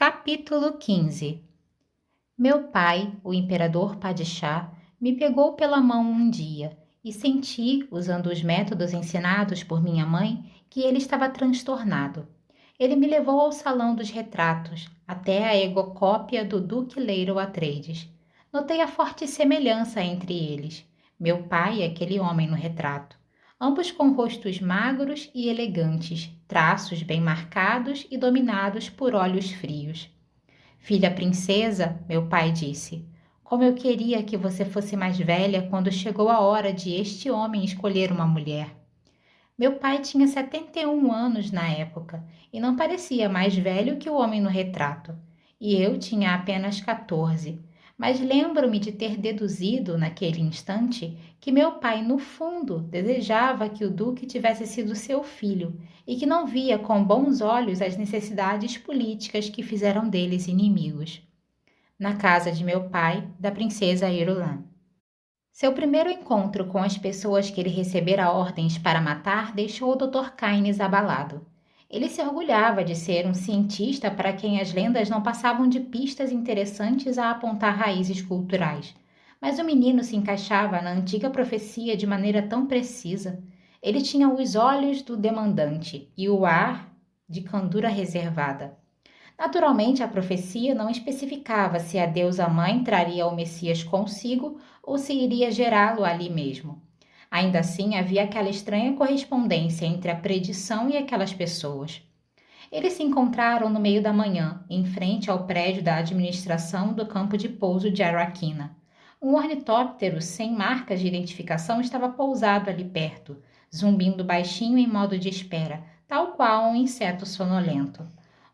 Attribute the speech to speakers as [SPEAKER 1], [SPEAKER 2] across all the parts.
[SPEAKER 1] Capítulo 15. Meu pai, o imperador Padishah, me pegou pela mão um dia e senti, usando os métodos ensinados por minha mãe, que ele estava transtornado. Ele me levou ao salão dos retratos, até a egocópia do Duque Leiro Atreides. Notei a forte semelhança entre eles, meu pai e aquele homem no retrato, ambos com rostos magros e elegantes, traços bem marcados e dominados por olhos frios. Filha princesa, meu pai disse, como eu queria que você fosse mais velha quando chegou a hora de este homem escolher uma mulher. Meu pai tinha 71 anos na época e não parecia mais velho que o homem no retrato, e eu tinha apenas 14. Mas lembro-me de ter deduzido, naquele instante, que meu pai, no fundo, desejava que o duque tivesse sido seu filho e que não via com bons olhos as necessidades políticas que fizeram deles inimigos. Na casa de meu pai, da princesa Irulan. Seu primeiro encontro com as pessoas que ele recebera ordens para matar deixou o Dr. Kynes abalado. Ele se orgulhava de ser um cientista para quem as lendas não passavam de pistas interessantes a apontar raízes culturais. Mas o menino se encaixava na antiga profecia de maneira tão precisa. Ele tinha os olhos do demandante e o ar de candura reservada. Naturalmente, a profecia não especificava se a deusa mãe traria o Messias consigo ou se iria gerá-lo ali mesmo. Ainda assim, havia aquela estranha correspondência entre a predição e aquelas pessoas. Eles se encontraram no meio da manhã, em frente ao prédio da administração do campo de pouso de Arrakina. Um ornitóptero sem marcas de identificação estava pousado ali perto, zumbindo baixinho em modo de espera, tal qual um inseto sonolento.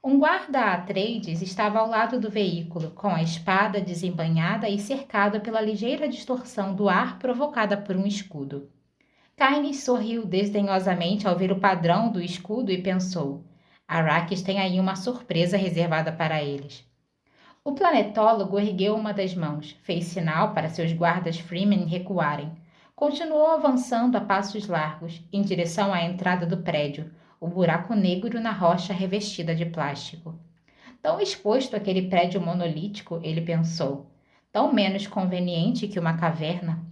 [SPEAKER 1] Um guarda Atreides estava ao lado do veículo, com a espada desembainhada e cercado pela ligeira distorção do ar provocada por um escudo. Kynes sorriu desdenhosamente ao ver o padrão do escudo e pensou: Arrakis tem aí uma surpresa reservada para eles. O planetólogo ergueu uma das mãos, fez sinal para seus guardas Fremen recuarem. Continuou avançando a passos largos, em direção à entrada do prédio, o buraco negro na rocha revestida de plástico. Tão exposto àquele prédio monolítico, ele pensou, tão menos conveniente que uma caverna.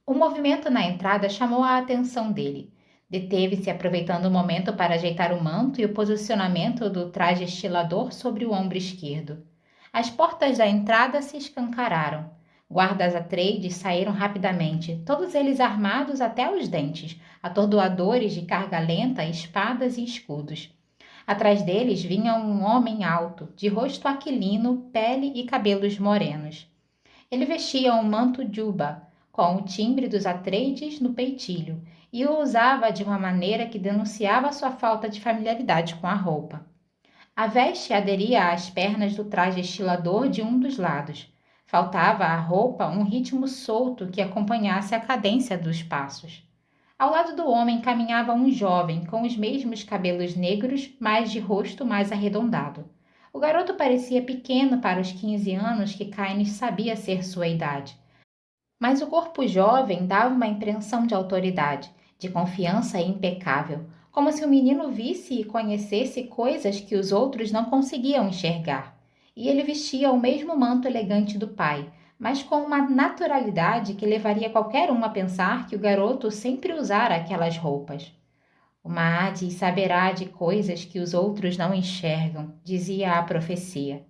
[SPEAKER 1] O movimento na entrada chamou a atenção dele. Deteve-se aproveitando o momento para ajeitar o manto e o posicionamento do traje estilador sobre o ombro esquerdo. As portas da entrada se escancararam. Guardas Atreides saíram rapidamente, todos eles armados até os dentes, atordoadores de carga lenta, espadas e escudos. Atrás deles vinha um homem alto, de rosto aquilino, pele e cabelos morenos. Ele vestia um manto juba, com o timbre dos Atreides no peitilho, e o usava de uma maneira que denunciava sua falta de familiaridade com a roupa. A veste aderia às pernas do traje estilador de um dos lados. Faltava à roupa um ritmo solto que acompanhasse a cadência dos passos. Ao lado do homem caminhava um jovem com os mesmos cabelos negros, mas de rosto mais arredondado. O garoto parecia pequeno para os 15 anos que Kynes sabia ser sua idade. Mas o corpo jovem dava uma impressão de autoridade, de confiança impecável, como se o menino visse e conhecesse coisas que os outros não conseguiam enxergar. E ele vestia o mesmo manto elegante do pai, mas com uma naturalidade que levaria qualquer um a pensar que o garoto sempre usara aquelas roupas. O Maadi saberá de coisas que os outros não enxergam, dizia a profecia.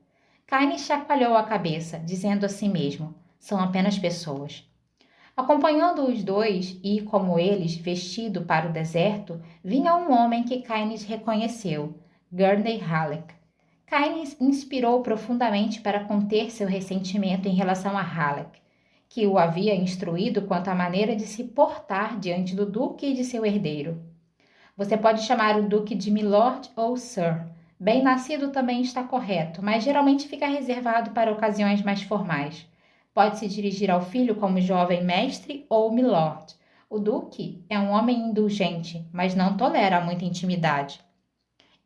[SPEAKER 1] Kynes chacoalhou a cabeça, dizendo a si mesmo, são apenas pessoas. Acompanhando os dois e, como eles, vestido para o deserto, vinha um homem que Kynes reconheceu, Gurney Halleck. Kynes inspirou profundamente para conter seu ressentimento em relação a Halleck, que o havia instruído quanto à maneira de se portar diante do duque e de seu herdeiro. Você pode chamar o duque de Milord ou Sir. Bem nascido também está correto, mas geralmente fica reservado para ocasiões mais formais. Pode se dirigir ao filho como jovem mestre ou milord. O duque é um homem indulgente, mas não tolera muita intimidade.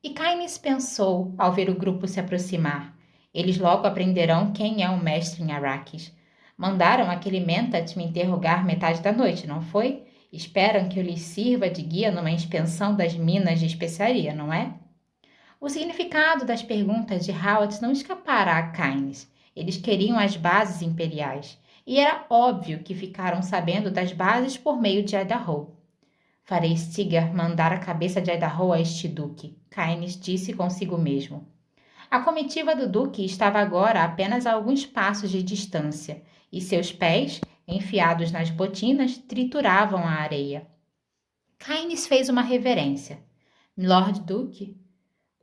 [SPEAKER 1] E Kynes pensou ao ver o grupo se aproximar. Eles logo aprenderão quem é o mestre em Arrakis. Mandaram aquele Mentat me interrogar metade da noite, não foi? Esperam que eu lhes sirva de guia numa inspeção das minas de especiaria, não é? O significado das perguntas de Howard não escapara a Kynes. Eles queriam as bases imperiais, e era óbvio que ficaram sabendo das bases por meio de Idaho. Farei Stiger mandar a cabeça de Idaho a este duque, Kynes disse consigo mesmo. A comitiva do duque estava agora a apenas a alguns passos de distância, e seus pés, enfiados nas botinas, trituravam a areia. Kynes fez uma reverência. Lord Duque?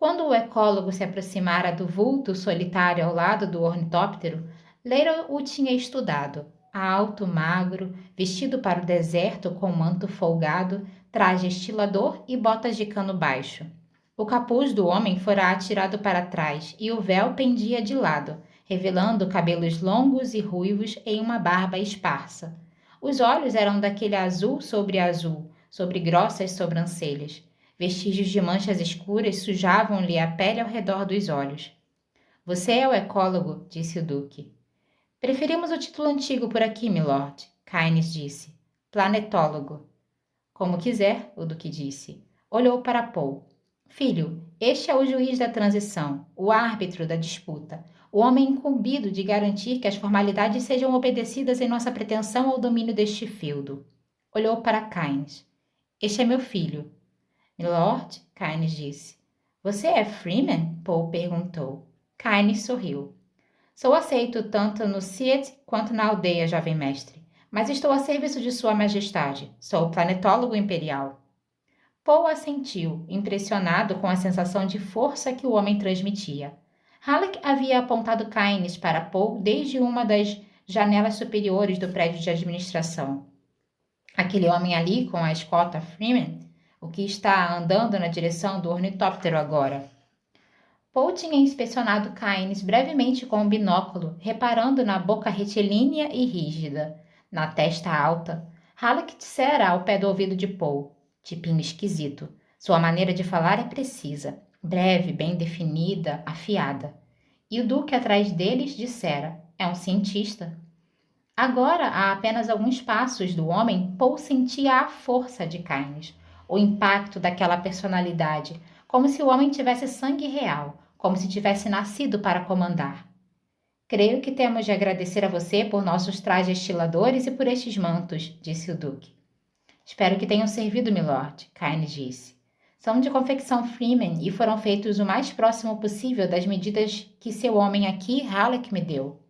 [SPEAKER 1] Quando o ecólogo se aproximara do vulto solitário ao lado do ornitóptero, Leira o tinha estudado. Alto, magro, vestido para o deserto com manto folgado, traje estilador e botas de cano baixo. O capuz do homem fora atirado para trás e o véu pendia de lado, revelando cabelos longos e ruivos em uma barba esparsa. Os olhos eram daquele azul, sobre grossas sobrancelhas. Vestígios de manchas escuras sujavam-lhe a pele ao redor dos olhos. Você é o ecólogo, disse o duque. Preferimos o título antigo por aqui, milord, Kynes disse. Planetólogo. Como quiser, o duque disse. Olhou para Paul. Filho, este é o juiz da transição, o árbitro da disputa, o homem incumbido de garantir que as formalidades sejam obedecidas em nossa pretensão ao domínio deste feudo. Olhou para Kynes. Este é meu filho. Milord, Kynes disse. Você é Freeman? Paul perguntou. Kynes sorriu. Sou aceito tanto no Ciet quanto na aldeia, jovem mestre, mas estou a serviço de Sua Majestade. Sou o planetólogo imperial. Paul assentiu, impressionado com a sensação de força que o homem transmitia. Halleck havia apontado Kynes para Paul desde uma das janelas superiores do prédio de administração. Aquele homem ali com a escolta Freeman, o que está andando na direção do ornitóptero agora. Paul tinha inspecionado Kynes brevemente com um binóculo, reparando na boca retilínea e rígida, na testa alta. Halleck dissera ao pé do ouvido de Paul. Tipinho esquisito. Sua maneira de falar é precisa, breve, bem definida, afiada. E o duque atrás deles dissera, é um cientista. Agora, a apenas alguns passos do homem, Paul sentia a força de Kynes, o impacto daquela personalidade, como se o homem tivesse sangue real, como se tivesse nascido para comandar. Creio que temos de agradecer a você por nossos trajes estiladores e por estes mantos, disse o duque. Espero que tenham servido, milord, Kynes disse. São de confecção Freeman e foram feitos o mais próximo possível das medidas que seu homem aqui, Halleck, me deu.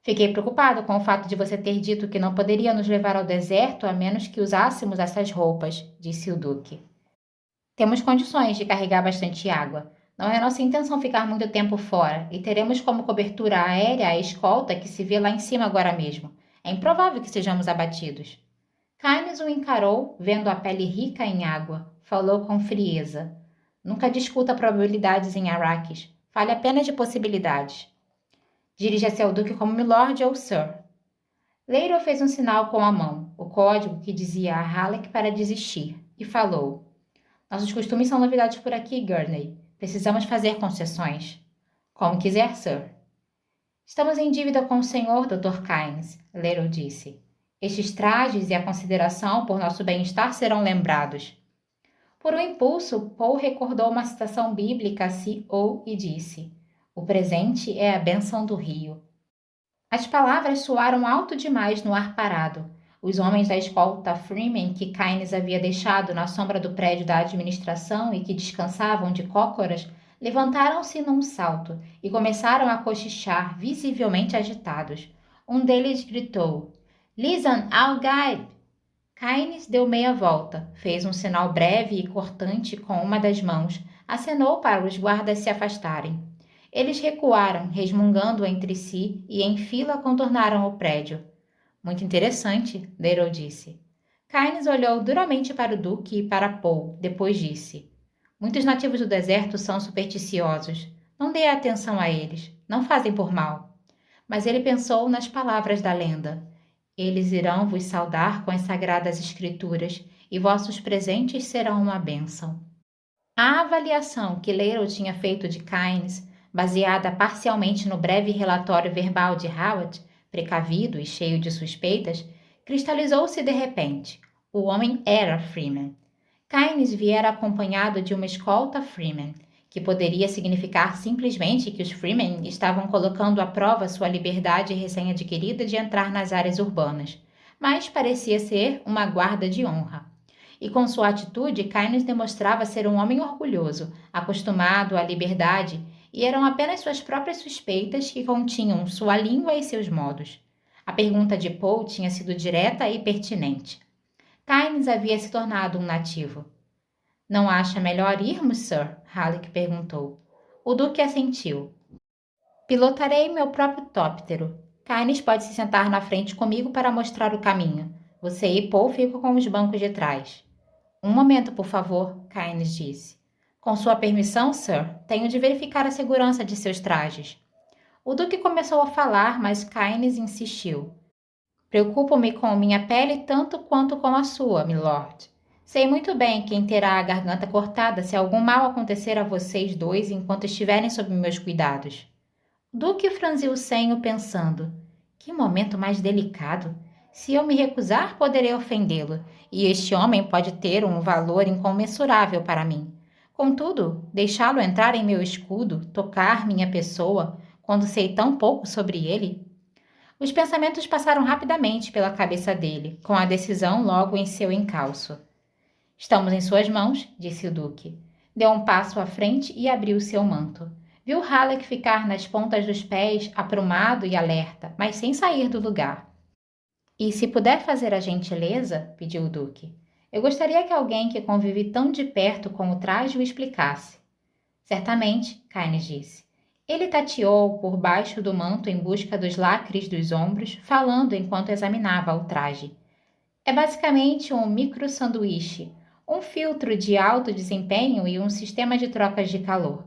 [SPEAKER 1] Fiquei preocupado com o fato de você ter dito que não poderia nos levar ao deserto a menos que usássemos essas roupas, disse o duque. Temos condições de carregar bastante água. Não é nossa intenção ficar muito tempo fora e teremos como cobertura aérea a escolta que se vê lá em cima agora mesmo. É improvável que sejamos abatidos. Kynes o encarou, vendo a pele rica em água. Falou com frieza. Nunca discuta probabilidades em Arrakis. Fale apenas de possibilidades. Dirija-se ao duque como milord ou sir. Leiro fez um sinal com a mão, o código que dizia a Halleck para desistir, e falou. Nossos costumes são novidades por aqui, Gurney. Precisamos fazer concessões. Como quiser, sir. Estamos em dívida com o senhor, Dr. Kynes, Leiro disse. Estes trajes e a consideração por nosso bem-estar serão lembrados. Por um impulso, Paul recordou uma citação bíblica a si e disse, o presente é a bênção do rio. As palavras soaram alto demais no ar parado. Os homens da escolta Freeman que Kynes havia deixado na sombra do prédio da administração e que descansavam de cócoras, levantaram-se num salto e começaram a cochichar, visivelmente agitados. Um deles gritou, Listen, I'll guide! Kynes deu meia volta, fez um sinal breve e cortante com uma das mãos, acenou para os guardas se afastarem. Eles recuaram, resmungando entre si, e em fila contornaram o prédio. Muito interessante, Leiro disse. Kynes olhou duramente para o duque e para Paul, depois disse. Muitos nativos do deserto são supersticiosos. Não dê atenção a eles. Não fazem por mal. Mas ele pensou nas palavras da lenda. Eles irão vos saudar com as sagradas escrituras, e vossos presentes serão uma bênção. A avaliação que Leiro tinha feito de Kynes, baseada parcialmente no breve relatório verbal de Howard, precavido e cheio de suspeitas, cristalizou-se de repente. O homem era Freeman. Kynes viera acompanhado de uma escolta Freeman, que poderia significar simplesmente que os Freemen estavam colocando à prova sua liberdade recém-adquirida de entrar nas áreas urbanas, mas parecia ser uma guarda de honra. E com sua atitude, Kynes demonstrava ser um homem orgulhoso, acostumado à liberdade, e eram apenas suas próprias suspeitas que continham sua língua e seus modos. A pergunta de Paul tinha sido direta e pertinente. Kynes havia se tornado um nativo. Não acha melhor irmos, Sir? Halleck perguntou. O Duque assentiu. Pilotarei meu próprio tóptero. Kynes pode se sentar na frente comigo para mostrar o caminho. Você e Paul ficam com os bancos de trás. Um momento, por favor, Kynes disse. Com sua permissão, Sir, tenho de verificar a segurança de seus trajes. O Duque começou a falar, mas Kynes insistiu. Preocupo-me com minha pele tanto quanto com a sua, milord. Sei muito bem quem terá a garganta cortada se algum mal acontecer a vocês dois enquanto estiverem sob meus cuidados. O Duque franziu o senho pensando. Que momento mais delicado! Se eu me recusar, poderei ofendê-lo, e este homem pode ter um valor incomensurável para mim. Contudo, deixá-lo entrar em meu escudo, tocar minha pessoa, quando sei tão pouco sobre ele? Os pensamentos passaram rapidamente pela cabeça dele, com a decisão logo em seu encalço. Estamos em suas mãos, disse o Duque. Deu um passo à frente e abriu seu manto. Viu Halleck ficar nas pontas dos pés, aprumado e alerta, mas sem sair do lugar. E se puder fazer a gentileza, pediu o Duque. Eu gostaria que alguém que convive tão de perto com o traje o explicasse. Certamente, Kynes disse. Ele tateou por baixo do manto em busca dos lacres dos ombros, falando enquanto examinava o traje. É basicamente um micro-sanduíche, um filtro de alto desempenho e um sistema de trocas de calor.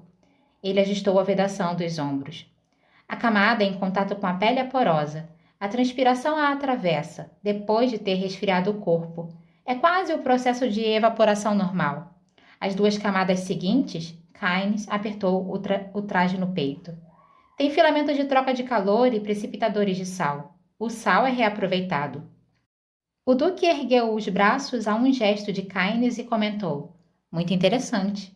[SPEAKER 1] Ele ajustou a vedação dos ombros. A camada em contato com a pele é porosa. A transpiração a atravessa, depois de ter resfriado o corpo. É quase o processo de evaporação normal. As duas camadas seguintes, Kynes apertou o traje no peito. Tem filamentos de troca de calor e precipitadores de sal. O sal é reaproveitado. O Duque ergueu os braços a um gesto de Kynes e comentou. Muito interessante.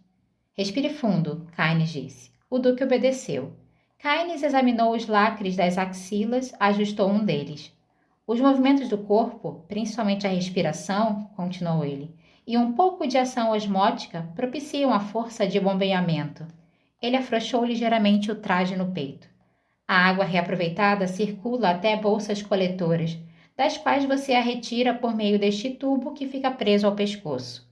[SPEAKER 1] Respire fundo, Kynes disse. O Duque obedeceu. Kynes examinou os lacres das axilas, ajustou um deles. Os movimentos do corpo, principalmente a respiração, continuou ele, e um pouco de ação osmótica propiciam a força de bombeamento. Ele afrouxou ligeiramente o traje no peito. A água reaproveitada circula até bolsas coletoras, das quais você a retira por meio deste tubo que fica preso ao pescoço.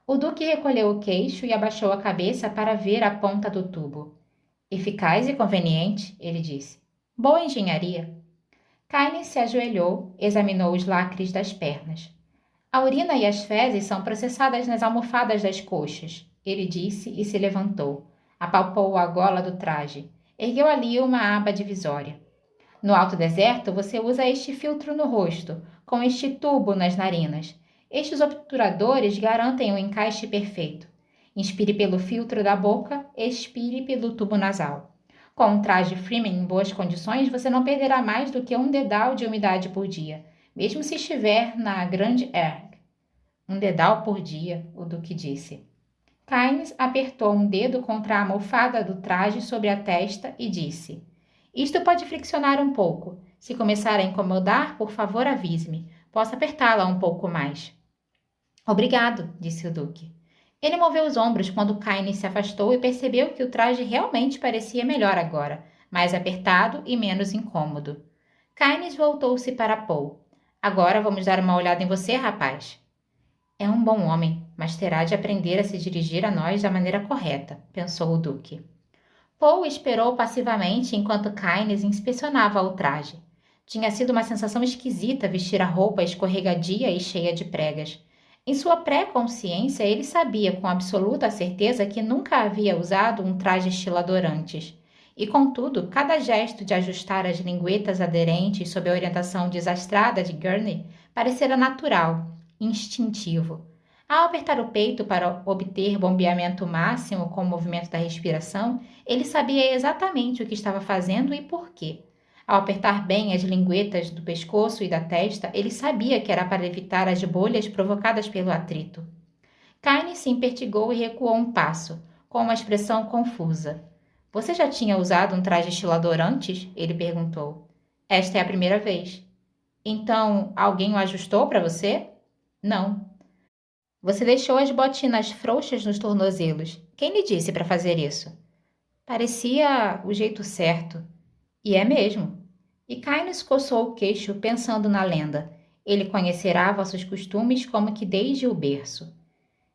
[SPEAKER 1] O Duque recolheu o queixo e abaixou a cabeça para ver a ponta do tubo. Eficaz e conveniente, ele disse. Boa engenharia. Kynes se ajoelhou, examinou os lacres das pernas. A urina e as fezes são processadas nas almofadas das coxas, ele disse e se levantou. Apalpou a gola do traje. Ergueu ali uma aba divisória. No alto deserto, você usa este filtro no rosto, com este tubo nas narinas. Estes obturadores garantem um encaixe perfeito. Inspire pelo filtro da boca, expire pelo tubo nasal. Com um traje Freeman em boas condições, você não perderá mais do que um dedal de umidade por dia, mesmo se estiver na Grande Erg. Um dedal por dia, o Duque disse. Kynes apertou um dedo contra a almofada do traje sobre a testa e disse: Isto pode friccionar um pouco. Se começar a incomodar, por favor avise-me. Posso apertá-la um pouco mais. Obrigado, disse o Duque. Ele moveu os ombros quando Kynes se afastou e percebeu que o traje realmente parecia melhor agora, mais apertado e menos incômodo. Kynes voltou-se para Paul. Agora vamos dar uma olhada em você, rapaz. É um bom homem, mas terá de aprender a se dirigir a nós da maneira correta, pensou o Duque. Paul esperou passivamente enquanto Kynes inspecionava o traje. Tinha sido uma sensação esquisita vestir a roupa escorregadia e cheia de pregas. Em sua pré-consciência, ele sabia com absoluta certeza que nunca havia usado um traje estilador antes. E, contudo, cada gesto de ajustar as linguetas aderentes sob a orientação desastrada de Gurney parecera natural, instintivo. Ao apertar o peito para obter bombeamento máximo com o movimento da respiração, ele sabia exatamente o que estava fazendo e por quê. Ao apertar bem as linguetas do pescoço e da testa, ele sabia que era para evitar as bolhas provocadas pelo atrito. Kynes se impertigou e recuou um passo. com uma expressão confusa. Você já tinha usado um traje estilador antes? Ele perguntou. Esta é a primeira vez. Então, alguém o ajustou para você? Não. Você deixou as botinas frouxas nos tornozelos. Quem lhe disse para fazer isso? Parecia o jeito certo. E é mesmo. E Caines coçou o queixo pensando na lenda. Ele conhecerá vossos costumes como que desde o berço.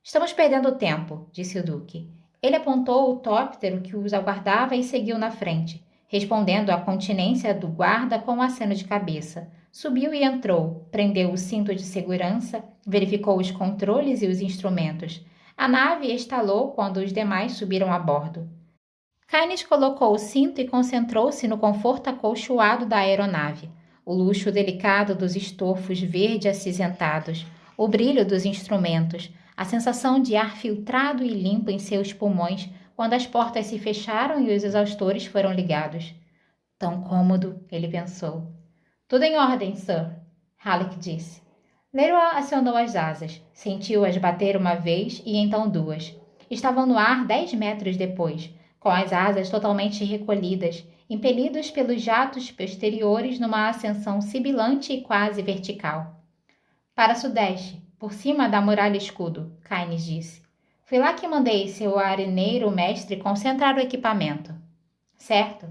[SPEAKER 1] Estamos perdendo tempo, disse o Duque. Ele apontou o tóptero que os aguardava e seguiu na frente, respondendo à continência do guarda com um aceno de cabeça. Subiu e entrou, prendeu o cinto de segurança, verificou os controles e os instrumentos. A nave estalou quando os demais subiram a bordo. Caines colocou o cinto e concentrou-se no conforto acolchoado da aeronave, o luxo delicado dos estofos verde acinzentados, o brilho dos instrumentos, a sensação de ar filtrado e limpo em seus pulmões quando as portas se fecharam e os exaustores foram ligados. Tão cômodo, ele pensou. Tudo em ordem, Sir, Halleck disse. Leroy acionou as asas, sentiu-as bater uma vez e então duas. Estavam no ar 10 metros depois, com as asas totalmente recolhidas, impelidos pelos jatos posteriores numa ascensão sibilante e quase vertical. Para sudeste, por cima da muralha escudo, Caines disse. Foi lá que mandei seu areneiro mestre concentrar o equipamento. Certo.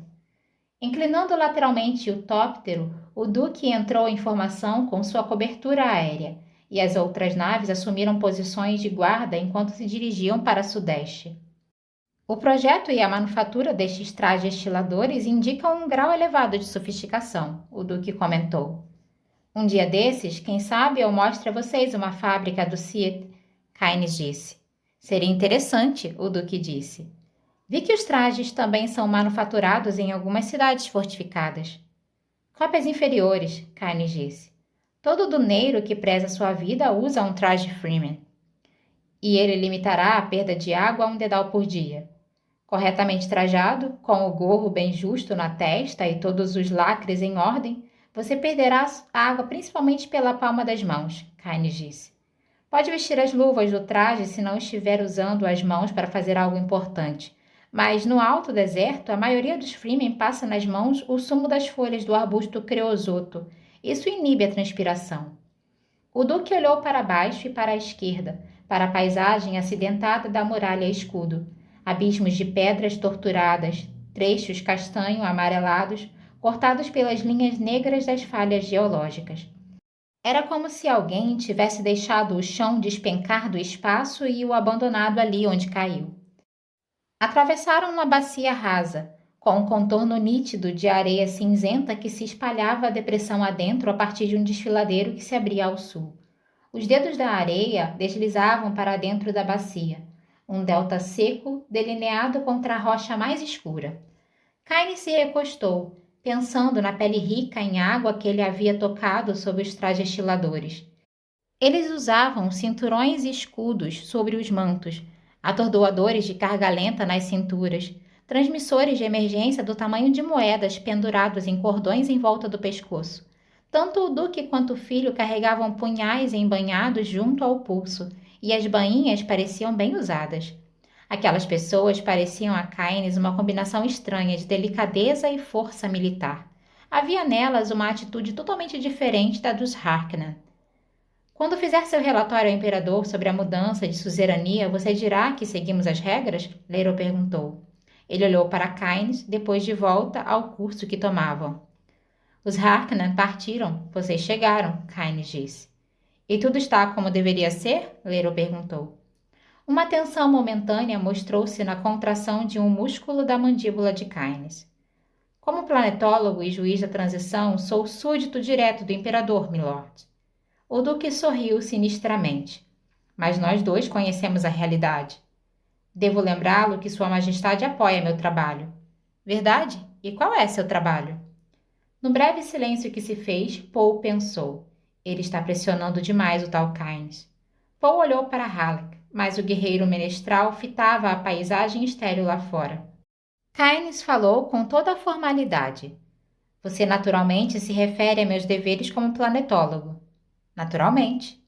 [SPEAKER 1] Inclinando lateralmente o tóptero, o Duque entrou em formação com sua cobertura aérea, e as outras naves assumiram posições de guarda enquanto se dirigiam para sudeste. O projeto e a manufatura destes trajes estiladores indicam um grau elevado de sofisticação, o Duque comentou. Um dia desses, quem sabe eu mostre a vocês uma fábrica do CIT, Caines disse. Seria interessante, o Duque disse. Vi que os trajes também são manufaturados em algumas cidades fortificadas. Cópias inferiores, Caines disse. Todo duneiro que preza sua vida usa um traje Freeman. E ele limitará a perda de água a 1 dedal por dia. Corretamente trajado, com o gorro bem justo na testa e todos os lacres em ordem, você perderá água principalmente pela palma das mãos, Caines disse. Pode vestir as luvas do traje se não estiver usando as mãos para fazer algo importante, mas no alto deserto a maioria dos Freemen passa nas mãos o sumo das folhas do arbusto creosoto. Isso inibe a transpiração. O Duque olhou para baixo e para a esquerda, para a paisagem acidentada da muralha escudo. Abismos de pedras torturadas, trechos castanho amarelados, cortados pelas linhas negras das falhas geológicas. Era como se alguém tivesse deixado o chão despencar do espaço e o abandonado ali onde caiu. Atravessaram uma bacia rasa, com um contorno nítido de areia cinzenta que se espalhava a depressão adentro a partir de um desfiladeiro que se abria ao sul. Os dedos da areia deslizavam para dentro da bacia, um delta seco delineado contra a rocha mais escura. Caines se recostou, pensando na pele rica em água que ele havia tocado sob os trajes estiladores. Eles usavam cinturões e escudos sobre os mantos, atordoadores de carga lenta nas cinturas, transmissores de emergência do tamanho de moedas pendurados em cordões em volta do pescoço. Tanto o Duque quanto o filho carregavam punhais embanhados junto ao pulso, e as bainhas pareciam bem usadas. Aquelas pessoas pareciam a Caines uma combinação estranha de delicadeza e força militar. Havia nelas uma atitude totalmente diferente da dos Harkonnen. Quando fizer seu relatório ao imperador sobre a mudança de suzerania, você dirá que seguimos as regras? Leiro perguntou. Ele olhou para Caines, depois de volta ao curso que tomavam. Os Harkonnen partiram, vocês chegaram, Caines disse. E tudo está como deveria ser? Leiro perguntou. Uma tensão momentânea mostrou-se na contração de um músculo da mandíbula de Caines. Como planetólogo e juiz da transição, sou súdito direto do imperador, milord. O Duque sorriu sinistramente. Mas nós dois conhecemos a realidade. Devo lembrá-lo que Sua Majestade apoia meu trabalho. Verdade? E qual é seu trabalho? No breve silêncio que se fez, Paul pensou. Ele está pressionando demais o tal Caines. Paul olhou para Halleck, mas o guerreiro menestral fitava a paisagem estéril lá fora. Caines falou com toda a formalidade. Você naturalmente se refere a meus deveres como planetólogo. Naturalmente.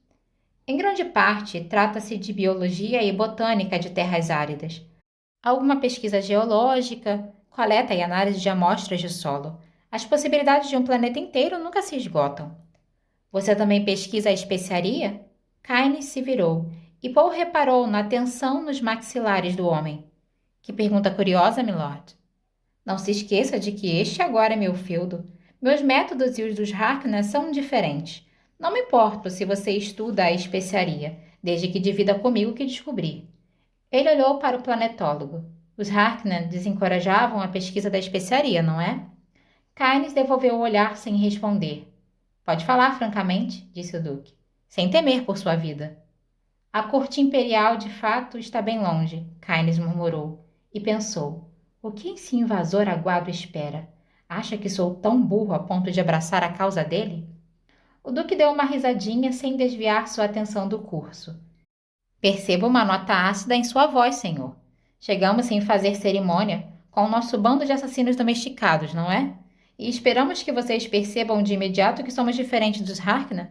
[SPEAKER 1] Em grande parte, trata-se de biologia e botânica de terras áridas. Alguma pesquisa geológica, coleta e análise de amostras de solo. As possibilidades de um planeta inteiro nunca se esgotam. Você também pesquisa a especiaria? Kynes se virou e Paul reparou na tensão nos maxilares do homem. Que pergunta curiosa, milord. Não se esqueça de que este agora é meu feudo. Meus métodos e os dos Harkness são diferentes. Não me importo se você estuda a especiaria, desde que divida comigo o que descobrir. Ele olhou para o planetólogo. Os Harkness desencorajavam a pesquisa da especiaria, não é? Kynes devolveu o olhar sem responder. Pode falar francamente, disse o Duque, sem temer por sua vida. A corte imperial de fato está bem longe, Kynes murmurou, e pensou. O que esse invasor aguado espera? Acha que sou tão burro a ponto de abraçar a causa dele? O Duque deu uma risadinha sem desviar sua atenção do curso. Percebo uma nota ácida em sua voz, senhor. Chegamos sem fazer cerimônia, com o nosso bando de assassinos domesticados, não é? E esperamos que vocês percebam de imediato que somos diferentes dos Harkness.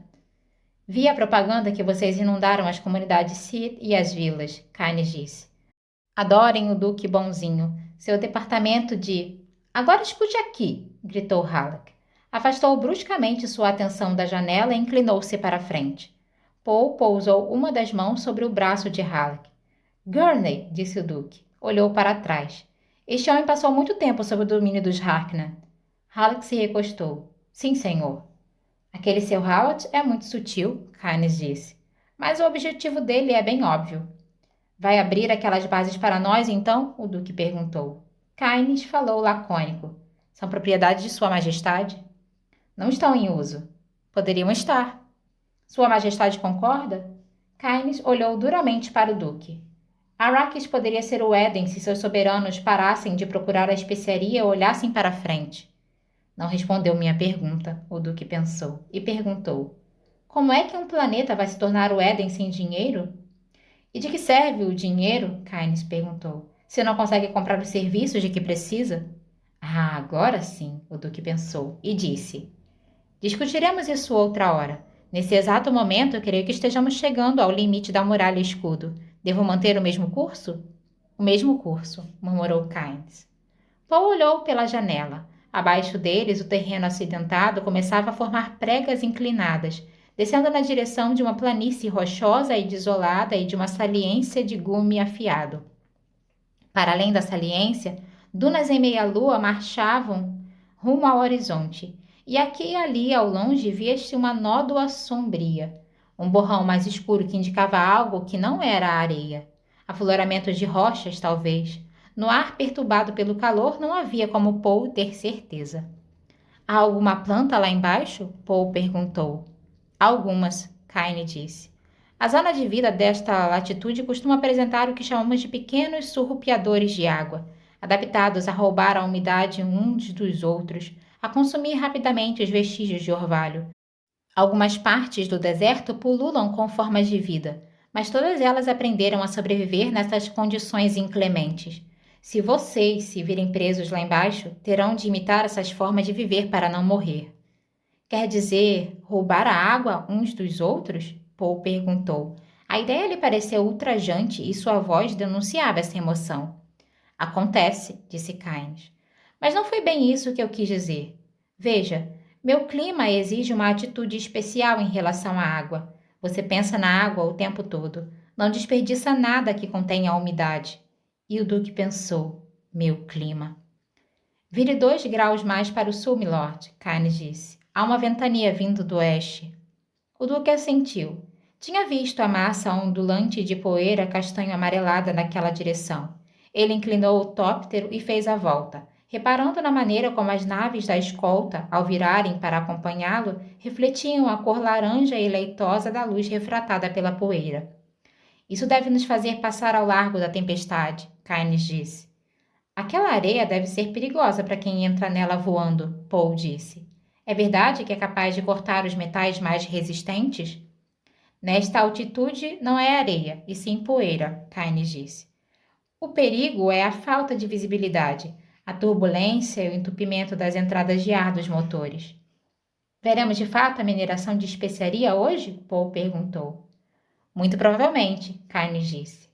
[SPEAKER 1] Vi a propaganda que vocês inundaram as comunidades Sith e as vilas, Kynes disse. Adorem o Duque bonzinho. Seu departamento de... Agora escute aqui, gritou Halleck. Afastou bruscamente sua atenção da janela e inclinou-se para a frente. Paul pousou uma das mãos sobre o braço de Halleck. Gurney, disse o Duque. Olhou para trás. Este homem passou muito tempo sob o domínio dos Harkness. Halleck se recostou. Sim, senhor. Aquele seu Howard é muito sutil, Kynes disse. Mas o objetivo dele é bem óbvio. Vai abrir aquelas bases para nós, então? O Duque perguntou. Kynes falou lacônico. São propriedade de Sua Majestade? Não estão em uso. Poderiam estar. Sua Majestade concorda? Kynes olhou duramente para o Duque. Arrakis poderia ser o Éden se seus soberanos parassem de procurar a especiaria e olhassem para frente. Não respondeu minha pergunta, o Duque pensou, e perguntou. Como é que um planeta vai se tornar o Éden sem dinheiro? E de que serve o dinheiro? Kynes perguntou. Se não consegue comprar os serviços de que precisa? Ah, agora sim, o Duque pensou, e disse. Discutiremos isso outra hora. Nesse exato momento, creio que estejamos chegando ao limite da muralha escudo. Devo manter o mesmo curso? O mesmo curso, murmurou Kynes. Paul olhou pela janela. Abaixo deles, o terreno acidentado começava a formar pregas inclinadas, descendo na direção de uma planície rochosa e desolada e de uma saliência de gume afiado. Para além da saliência, dunas em meia-lua marchavam rumo ao horizonte, e aqui e ali, ao longe, via-se uma nódoa sombria, um borrão mais escuro que indicava algo que não era a areia. Afloramento de rochas, talvez. No ar perturbado pelo calor, não havia como Paul ter certeza. Há alguma planta lá embaixo? Paul perguntou. Algumas, Kynes disse. A zona de vida desta latitude costuma apresentar o que chamamos de pequenos surrupiadores de água, adaptados a roubar a umidade uns dos outros, a consumir rapidamente os vestígios de orvalho. Algumas partes do deserto pululam com formas de vida, mas todas elas aprenderam a sobreviver nessas condições inclementes. Se vocês se virem presos lá embaixo, terão de imitar essas formas de viver para não morrer. Quer dizer, roubar a água uns dos outros? Paul perguntou. A ideia lhe pareceu ultrajante e sua voz denunciava essa emoção. Acontece, disse Kynes. Mas não foi bem isso que eu quis dizer. Veja, meu clima exige uma atitude especial em relação à água. Você pensa na água o tempo todo. Não desperdiça nada que contenha a umidade. E o Duque pensou. Meu clima. Vire 2 graus mais para o sul, milord, Kynes disse. Há uma ventania vindo do oeste. O Duque assentiu. Tinha visto a massa ondulante de poeira castanho-amarelada naquela direção. Ele inclinou o tóptero e fez a volta, reparando na maneira como as naves da escolta, ao virarem para acompanhá-lo, refletiam a cor laranja e leitosa da luz refratada pela poeira. Isso deve nos fazer passar ao largo da tempestade, Kynes disse. Aquela areia deve ser perigosa para quem entra nela voando, Paul disse. É verdade que é capaz de cortar os metais mais resistentes? Nesta altitude não é areia, e sim poeira, Kynes disse. O perigo é a falta de visibilidade, a turbulência e o entupimento das entradas de ar dos motores. Veremos de fato a mineração de especiaria hoje? Paul perguntou. Muito provavelmente, Kynes disse.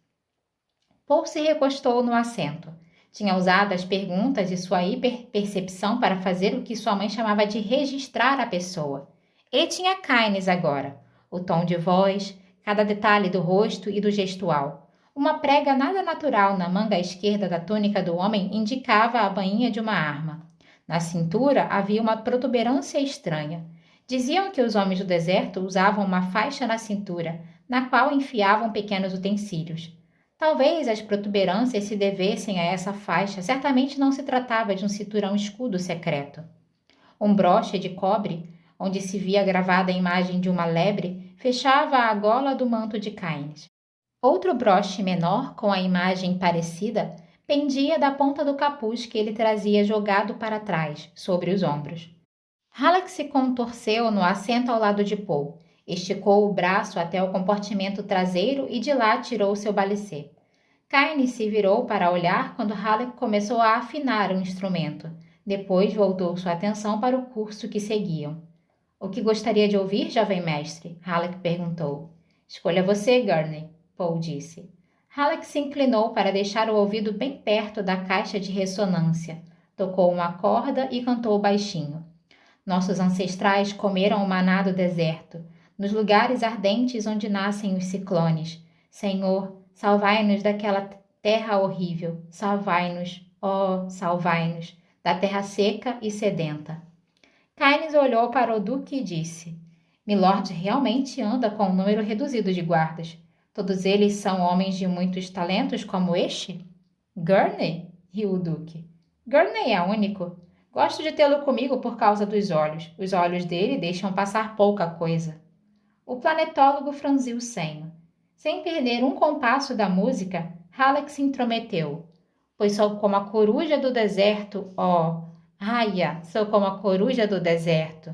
[SPEAKER 1] Paul se recostou no assento. Tinha usado as perguntas e sua hiperpercepção para fazer o que sua mãe chamava de registrar a pessoa. Ele tinha Kynes agora. O tom de voz, cada detalhe do rosto e do gestual. Uma prega nada natural na manga esquerda da túnica do homem indicava a bainha de uma arma. Na cintura havia uma protuberância estranha. Diziam que os homens do deserto usavam uma faixa na cintura, na qual enfiavam pequenos utensílios. Talvez as protuberâncias se devessem a essa faixa, certamente não se tratava de um cinturão-escudo secreto. Um broche de cobre, onde se via gravada a imagem de uma lebre, fechava a gola do manto de Kynes. Outro broche menor, com a imagem parecida, pendia da ponta do capuz que ele trazia jogado para trás, sobre os ombros. Halleck se contorceu no assento ao lado de Paul. Esticou o braço até o compartimento traseiro e de lá tirou seu balicê. Kynes se virou para olhar quando Halleck começou a afinar o instrumento. Depois voltou sua atenção para o curso que seguiam. O que gostaria de ouvir, jovem mestre? Halleck perguntou. Escolha você, Gurney, Paul disse. Halleck se inclinou para deixar o ouvido bem perto da caixa de ressonância. Tocou uma corda e cantou baixinho. Nossos ancestrais comeram o maná do deserto, nos lugares ardentes onde nascem os ciclones. Senhor, salvai-nos daquela terra horrível. Salvai-nos, oh, salvai-nos, da terra seca e sedenta. Kynes olhou para o duque e disse: Milord realmente anda com um número reduzido de guardas. Todos eles são homens de muitos talentos como este? Gurney? Riu o duque. Gurney é único. Gosto de tê-lo comigo por causa dos olhos. Os olhos dele deixam passar pouca coisa. O planetólogo franziu o senho. Sem perder um compasso da música, Halleck se intrometeu. Pois sou como a coruja do deserto, ó. Aia, sou como a coruja do deserto.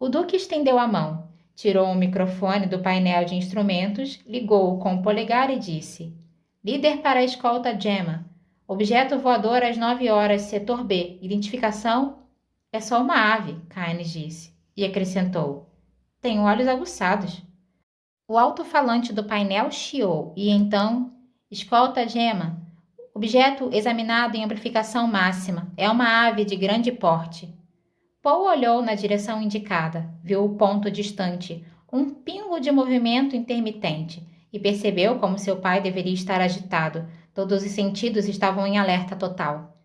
[SPEAKER 1] O duque estendeu a mão, tirou o microfone do painel de instrumentos, ligou-o com o polegar e disse: Líder para a escolta Gemma. Objeto voador às 9 horas, setor B. Identificação? É só uma ave, Kynes disse, e acrescentou. Tem olhos aguçados. O alto-falante do painel chiou, e então... Escolta Gemma. Objeto examinado em amplificação máxima. É uma ave de grande porte. Paul olhou na direção indicada, viu o ponto distante, um pingo de movimento intermitente, e percebeu como seu pai deveria estar agitado. Todos os sentidos estavam em alerta total.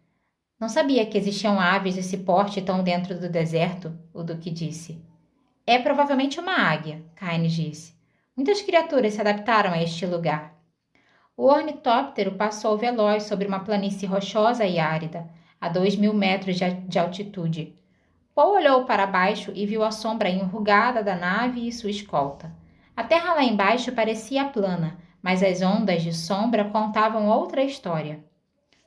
[SPEAKER 1] Não sabia que existiam aves desse porte tão dentro do deserto, o duque disse. É provavelmente uma águia, Kynes disse. Muitas criaturas se adaptaram a este lugar. O ornitóptero passou veloz sobre uma planície rochosa e árida, a 2.000 metros de altitude. Paul olhou para baixo e viu a sombra enrugada da nave e sua escolta. A terra lá embaixo parecia plana, mas as ondas de sombra contavam outra história.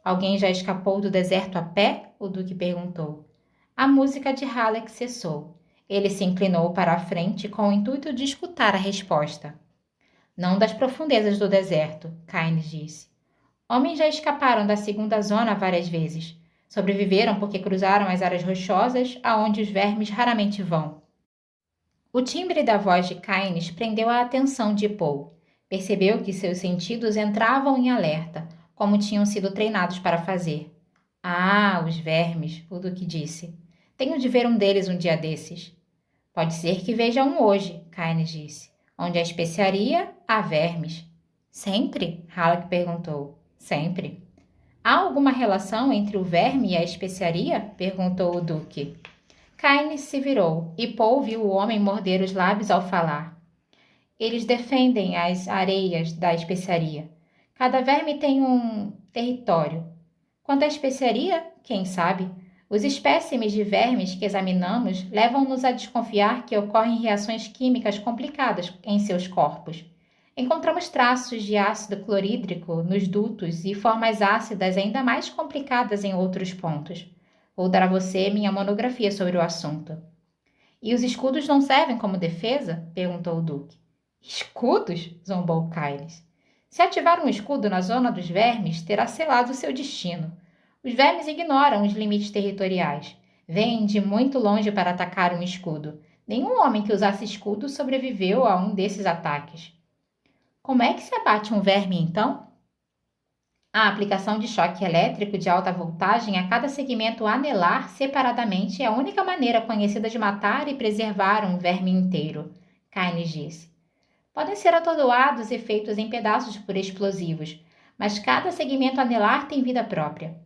[SPEAKER 1] Alguém já escapou do deserto a pé? O duque perguntou. A música de Halleck cessou. Ele se inclinou para a frente com o intuito de escutar a resposta. Não das profundezas do deserto, Kynes disse. Homens já escaparam da segunda zona várias vezes. Sobreviveram porque cruzaram as áreas rochosas aonde os vermes raramente vão. O timbre da voz de Kynes prendeu a atenção de Paul. Percebeu que seus sentidos entravam em alerta, como tinham sido treinados para fazer. Ah, os vermes, o duque disse. Tenho de ver um deles um dia desses. Pode ser que veja um hoje, Kynes disse. Onde há especiaria, há vermes. Sempre? Halleck perguntou. Sempre. Há alguma relação entre o verme e a especiaria? Perguntou o duque. Kynes se virou e Paul viu o homem morder os lábios ao falar. Eles defendem as areias da especiaria. Cada verme tem um território. Quanto à especiaria, quem sabe? Os espécimes de vermes que examinamos levam-nos a desconfiar que ocorrem reações químicas complicadas em seus corpos. Encontramos traços de ácido clorídrico nos dutos e formas ácidas ainda mais complicadas em outros pontos. Vou dar a você minha monografia sobre o assunto. E os escudos não servem como defesa? Perguntou o duque. Escudos? Zombou Kynes. Se ativar um escudo na zona dos vermes, terá selado seu destino. Os vermes ignoram os limites territoriais. Vêm de muito longe para atacar um escudo. Nenhum homem que usasse escudo sobreviveu a um desses ataques. Como é que se abate um verme, então? A aplicação de choque elétrico de alta voltagem a cada segmento anelar separadamente é a única maneira conhecida de matar e preservar um verme inteiro, Keynes disse. Podem ser atordoados e feitos em pedaços por explosivos, mas cada segmento anelar tem vida própria.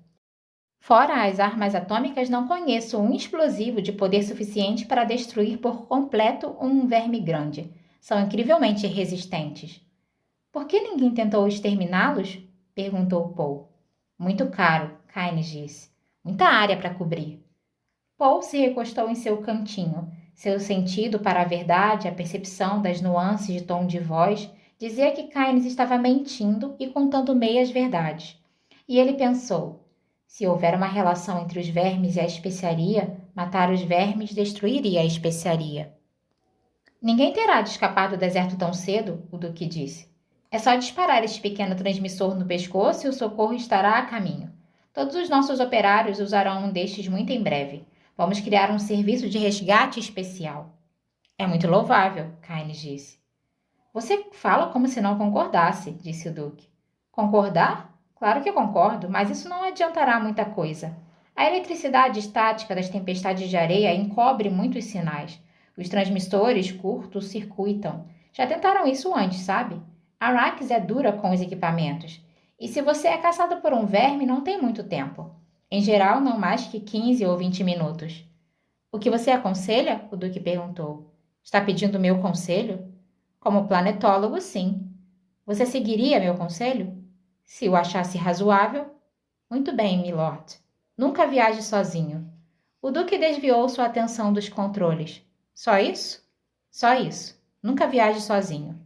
[SPEAKER 1] Fora as armas atômicas, não conheço um explosivo de poder suficiente para destruir por completo um verme grande. São incrivelmente resistentes. Por que ninguém tentou exterminá-los? Perguntou Paul. Muito caro, Keynes disse. Muita área para cobrir. Paul se recostou em seu cantinho. Seu sentido para a verdade, a percepção das nuances de tom de voz, dizia que Keynes estava mentindo e contando meias verdades. E ele pensou: se houver uma relação entre os vermes e a especiaria, matar os vermes destruiria a especiaria. Ninguém terá de escapar do deserto tão cedo, o Duque disse. É só disparar este pequeno transmissor no pescoço e o socorro estará a caminho. Todos os nossos operários usarão um destes muito em breve. Vamos criar um serviço de resgate especial. É muito louvável, Keynes disse. Você fala como se não concordasse, disse o Duque. Concordar? Claro que concordo, mas isso não adiantará muita coisa. A eletricidade estática das tempestades de areia encobre muitos sinais. Os transmissores curto-circuitam. Já tentaram isso antes, sabe? Arrakis é dura com os equipamentos. E se você é caçado por um verme, não tem muito tempo. Em geral, não mais que 15 ou 20 minutos. O que você aconselha? O Duque perguntou. Está pedindo meu conselho? Como planetólogo, sim. Você seguiria meu conselho? Se o achasse razoável. Muito bem, milord. Nunca viaje sozinho. O Duque desviou sua atenção dos controles. Só isso? Só isso. Nunca viaje sozinho.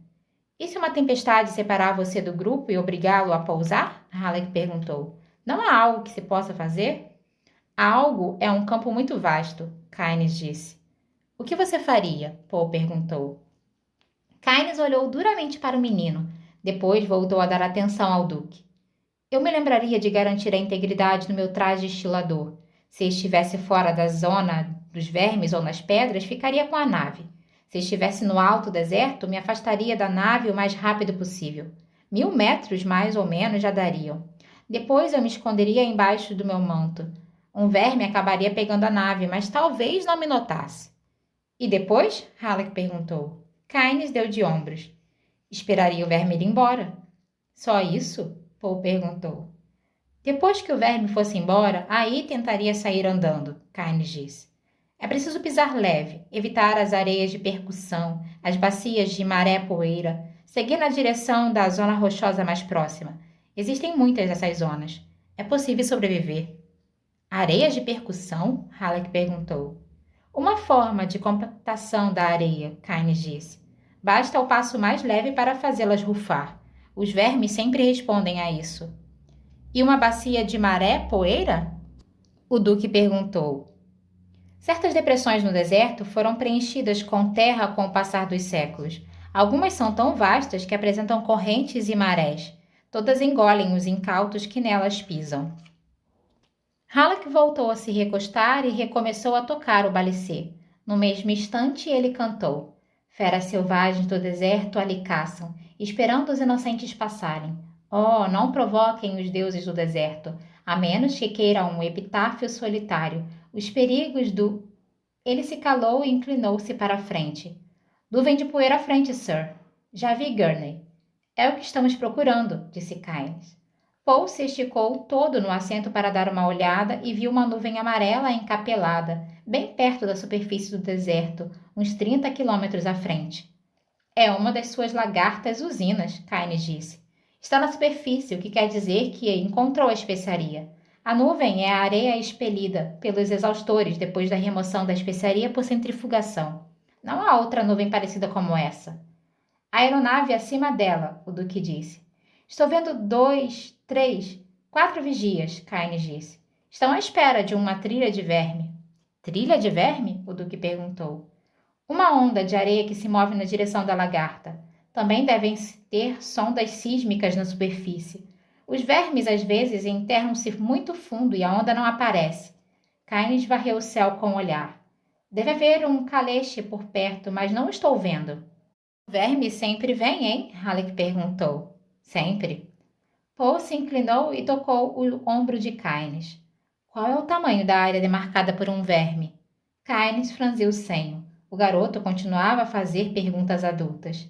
[SPEAKER 1] E se uma tempestade separar você do grupo e obrigá-lo a pousar? Halleck perguntou. Não há algo que se possa fazer? Algo é um campo muito vasto, Keynes disse. O que você faria? Paul perguntou. Keynes olhou duramente para o menino. Depois voltou a dar atenção ao Duque. Eu me lembraria de garantir a integridade do meu traje estilador. Se estivesse fora da zona dos vermes ou nas pedras, ficaria com a nave. Se estivesse no alto deserto, me afastaria da nave o mais rápido possível. 1000 metros, mais ou menos, já dariam. Depois eu me esconderia embaixo do meu manto. Um verme acabaria pegando a nave, mas talvez não me notasse. E depois? Halleck perguntou. Keynes deu de ombros. Esperaria o verme ir embora. Só isso? Paul perguntou. Depois que o verme fosse embora, aí tentaria sair andando, Keynes disse. É preciso pisar leve, evitar as areias de percussão, as bacias de maré-poeira, seguir na direção da zona rochosa mais próxima. Existem muitas dessas zonas. É possível sobreviver. Areias de percussão? Halleck perguntou. Uma forma de compactação da areia, Keynes disse. Basta o passo mais leve para fazê-las rufar. Os vermes sempre respondem a isso. E uma bacia de maré-poeira? O Duque perguntou. Certas depressões no deserto foram preenchidas com terra com o passar dos séculos. Algumas são tão vastas que apresentam correntes e marés. Todas engolem os incautos que nelas pisam. Halleck voltou a se recostar e recomeçou a tocar o balicê. No mesmo instante, ele cantou. Feras selvagens do deserto ali caçam, esperando os inocentes passarem. Oh, não provoquem os deuses do deserto, a menos que queiram um epitáfio solitário. Os perigos do... Ele se calou e inclinou-se para a frente. Nuvem de poeira à frente, sir. Já vi Gurney. É o que estamos procurando, disse Keynes. Paul se esticou todo no assento para dar uma olhada e viu uma nuvem amarela encapelada, bem perto da superfície do deserto, uns 30 quilômetros à frente. É uma das suas lagartas usinas, Keynes disse. Está na superfície, o que quer dizer que encontrou a especiaria. A nuvem é a areia expelida pelos exaustores depois da remoção da especiaria por centrifugação. Não há outra nuvem parecida como essa. A aeronave acima dela, o Duque disse. Estou vendo 2, 3, 4 vigias, Keynes disse. Estão à espera de uma trilha de verme. Trilha de verme? O Duque perguntou. Uma onda de areia que se move na direção da lagarta. Também devem ter sondas sísmicas na superfície. Os vermes, às vezes, enterram-se muito fundo e a onda não aparece. Keynes varreu o céu com o olhar. Deve haver um caleche por perto, mas não estou vendo. O verme sempre vem, hein? Halleck perguntou. Sempre. Paul se inclinou e tocou o ombro de Kynes. Qual é o tamanho da área demarcada por um verme? Kynes franziu o senho. O garoto continuava a fazer perguntas adultas.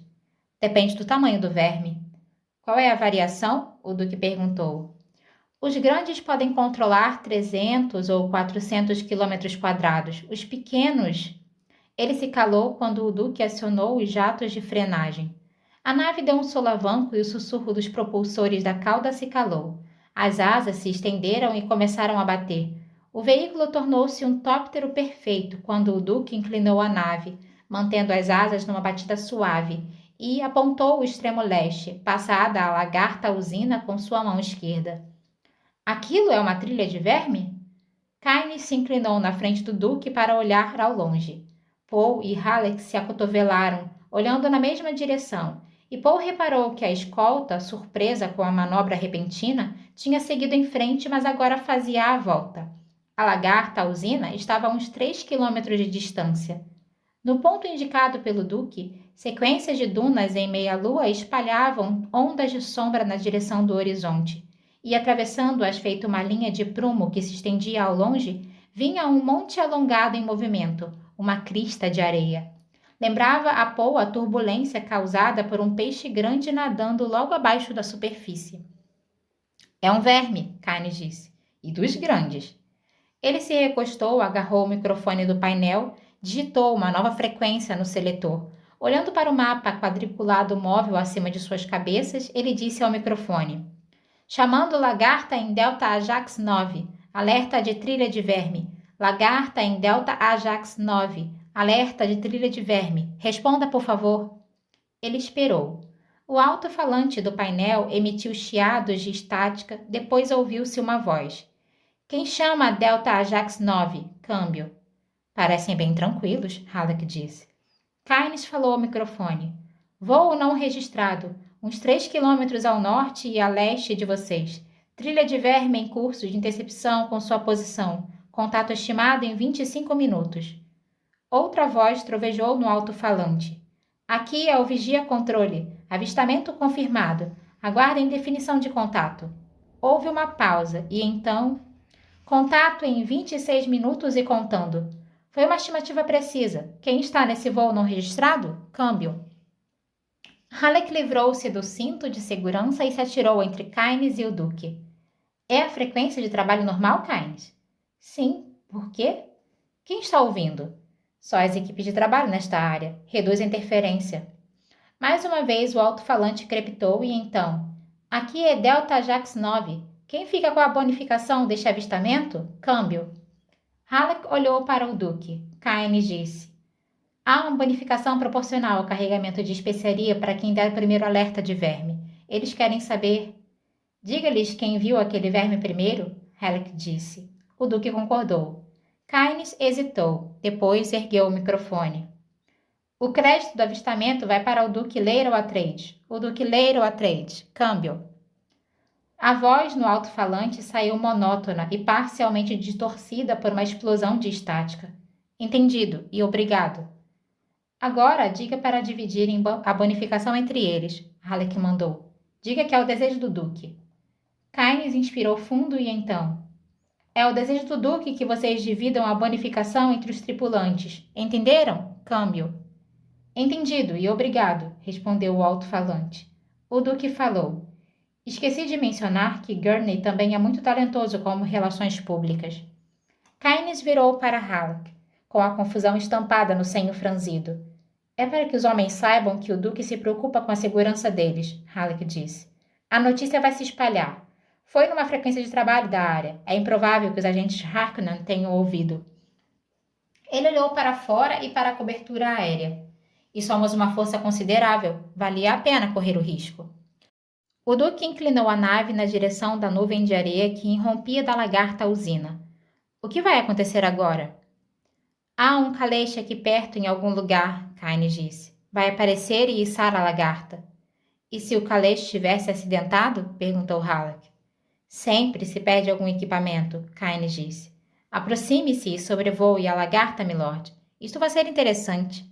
[SPEAKER 1] Depende do tamanho do verme. Qual é a variação? O Duque perguntou. Os grandes podem controlar 300 ou 400 quilômetros quadrados. Os pequenos... Ele se calou quando o Duque acionou os jatos de frenagem. A nave deu um solavanco e o sussurro dos propulsores da cauda se calou. As asas se estenderam e começaram a bater. O veículo tornou-se um tóptero perfeito quando o Duque inclinou a nave, mantendo as asas numa batida suave, e apontou o extremo leste, passada a lagarta usina com sua mão esquerda. Aquilo é uma trilha de verme? Kynes se inclinou na frente do Duque para olhar ao longe. Paul e Halleck se acotovelaram, olhando na mesma direção, e Paul reparou que a escolta, surpresa com a manobra repentina, tinha seguido em frente, mas agora fazia a volta. A lagarta, a usina, estava a uns 3 quilômetros de distância. No ponto indicado pelo Duque, sequências de dunas em meia-lua espalhavam ondas de sombra na direção do horizonte, e atravessando-as feito uma linha de prumo que se estendia ao longe, vinha um monte alongado em movimento, uma crista de areia. Lembrava a Paul a turbulência causada por um peixe grande nadando logo abaixo da superfície. É um verme, Kynes disse, e dos grandes. Ele se recostou, agarrou o microfone do painel, digitou uma nova frequência no seletor. Olhando para o mapa quadriculado móvel acima de suas cabeças, ele disse ao microfone: chamando lagarta em Delta Ajax 9, alerta de trilha de verme. Lagarta em Delta Ajax 9, alerta de trilha de verme. Responda, por favor. Ele esperou. O alto-falante do painel emitiu chiados de estática, depois ouviu-se uma voz. Quem chama Delta Ajax 9? Câmbio. Parecem bem tranquilos, Halleck disse. Kynes falou ao microfone. Voo não registrado, uns 3 quilômetros ao norte e a leste de vocês. Trilha de verme em curso de intercepção com sua posição. Contato estimado em 25 minutos. Outra voz trovejou no alto-falante. Aqui é o Vigia Controle. Avistamento confirmado. Aguardem definição de contato. Houve uma pausa e então... Contato em 26 minutos e contando. Foi uma estimativa precisa. Quem está nesse voo não registrado? Câmbio. Halleck livrou-se do cinto de segurança e se atirou entre Kynes e o Duque. É a frequência de trabalho normal, Kynes? Sim. Por quê? Quem está ouvindo? Só as equipes de trabalho nesta área. Reduz a interferência. Mais uma vez o alto-falante crepitou e então... Aqui é Delta Ajax 9. Quem fica com a bonificação deste avistamento? Câmbio. Halleck olhou para o Duque. Kynes disse. Há uma bonificação proporcional ao carregamento de especiaria para quem der o primeiro alerta de verme. Eles querem saber... Diga-lhes quem viu aquele verme primeiro, Halleck disse. O Duque concordou. Kynes hesitou. Depois ergueu o microfone. O crédito do avistamento vai para o Duque Leiro Atreides. O Duque Leiro Atreides. Câmbio. A voz no alto-falante saiu monótona e parcialmente distorcida por uma explosão de estática. Entendido e obrigado. Agora diga para dividirem a bonificação entre eles, Halleck mandou. Diga que é o desejo do Duque. Kynes inspirou fundo e então... É o desejo do Duque que vocês dividam a bonificação entre os tripulantes. Entenderam? Câmbio. Entendido e obrigado, respondeu o alto-falante. O Duque falou. Esqueci de mencionar que Gurney também é muito talentoso como relações públicas. Kynes virou para Halleck, com a confusão estampada no senho franzido. É para que os homens saibam que o Duque se preocupa com a segurança deles, Halleck disse. A notícia vai se espalhar. Foi numa frequência de trabalho da área. É improvável que os agentes Harkonnen tenham ouvido. Ele olhou para fora e para a cobertura aérea. E somos uma força considerável. Valia a pena correr o risco. O Duque inclinou a nave na direção da nuvem de areia que irrompia da lagarta usina. O que vai acontecer agora? Há um caleche aqui perto em algum lugar, Kynes disse. Vai aparecer e içar a lagarta. E se o caleche tivesse acidentado? Perguntou Halleck. Sempre se perde algum equipamento, Kynes disse. Aproxime-se e sobrevoe a lagarta, milord. Isto vai ser interessante.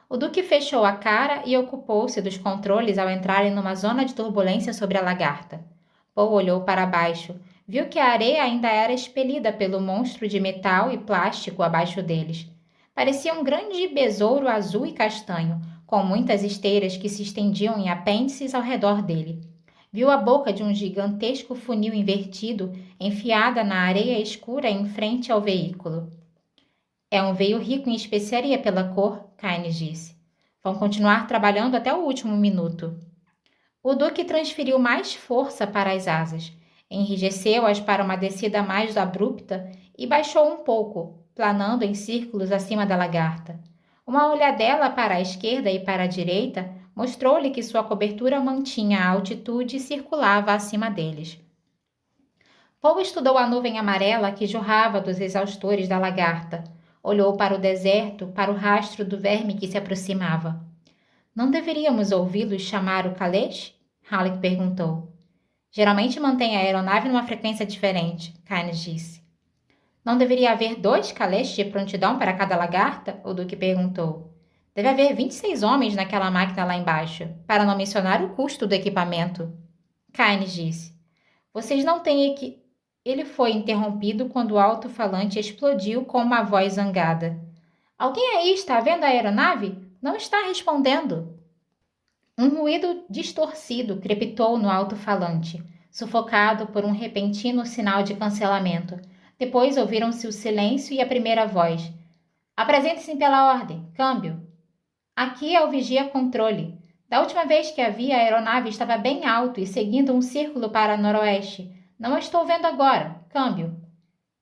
[SPEAKER 1] O Duque fechou a cara e ocupou-se dos controles ao entrarem numa zona de turbulência sobre a lagarta. Paul olhou para baixo. Viu que a areia ainda era expelida pelo monstro de metal e plástico abaixo deles. Parecia um grande besouro azul e castanho, com muitas esteiras que se estendiam em apêndices ao redor dele. Viu a boca de um gigantesco funil invertido enfiada na areia escura em frente ao veículo. É um veio rico em especiaria pela cor, Kynes disse. Vão continuar trabalhando até o último minuto. O Duque transferiu mais força para as asas, enrijeceu-as para uma descida mais abrupta e baixou um pouco, planando em círculos acima da lagarta. Uma olhadela para a esquerda e para a direita mostrou-lhe que sua cobertura mantinha a altitude e circulava acima deles. Paul estudou a nuvem amarela que jorrava dos exaustores da lagarta. Olhou para o deserto, para o rastro do verme que se aproximava. Não deveríamos ouvi-los chamar o Kalesh? Halleck perguntou. Geralmente mantém a aeronave numa frequência diferente, Kynes disse. Não deveria haver 2 Kalesh de prontidão para cada lagarta? O Duque perguntou. Deve haver 26 homens naquela máquina lá embaixo, para não mencionar o custo do equipamento. Kynes disse. Vocês não têm Ele foi interrompido quando o alto-falante explodiu com uma voz zangada. Alguém aí está vendo a aeronave? Não está respondendo. Um ruído distorcido crepitou no alto-falante, sufocado por um repentino sinal de cancelamento. Depois ouviram-se o silêncio e a primeira voz. Apresente-se pela ordem. Câmbio. Aqui é o vigia-controle. Da última vez que a vi, a aeronave estava bem alto e seguindo um círculo para noroeste. Não a estou vendo agora. Câmbio.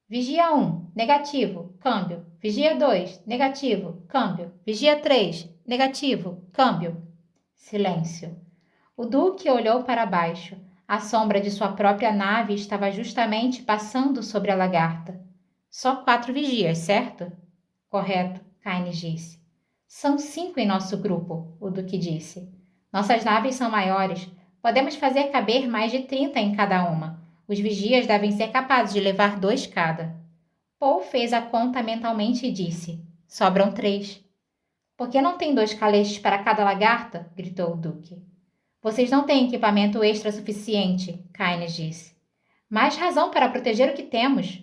[SPEAKER 1] Vigia 1, negativo, câmbio. Vigia 2, negativo, câmbio. Vigia 3, negativo, câmbio. Silêncio. O Duque olhou para baixo. A sombra de sua própria nave estava justamente passando sobre a lagarta. Só 4 vigias, certo? Correto, Kynes disse. São 5 em nosso grupo, o Duque disse. Nossas naves são maiores. Podemos fazer caber mais de 30 em cada uma. Os vigias devem ser capazes de levar 2 cada. Paul fez a conta mentalmente e disse. Sobram 3. Por que não tem 2 caleches para cada lagarta? Gritou o Duque. Vocês não têm equipamento extra suficiente, Kynes disse. Mais razão para proteger o que temos.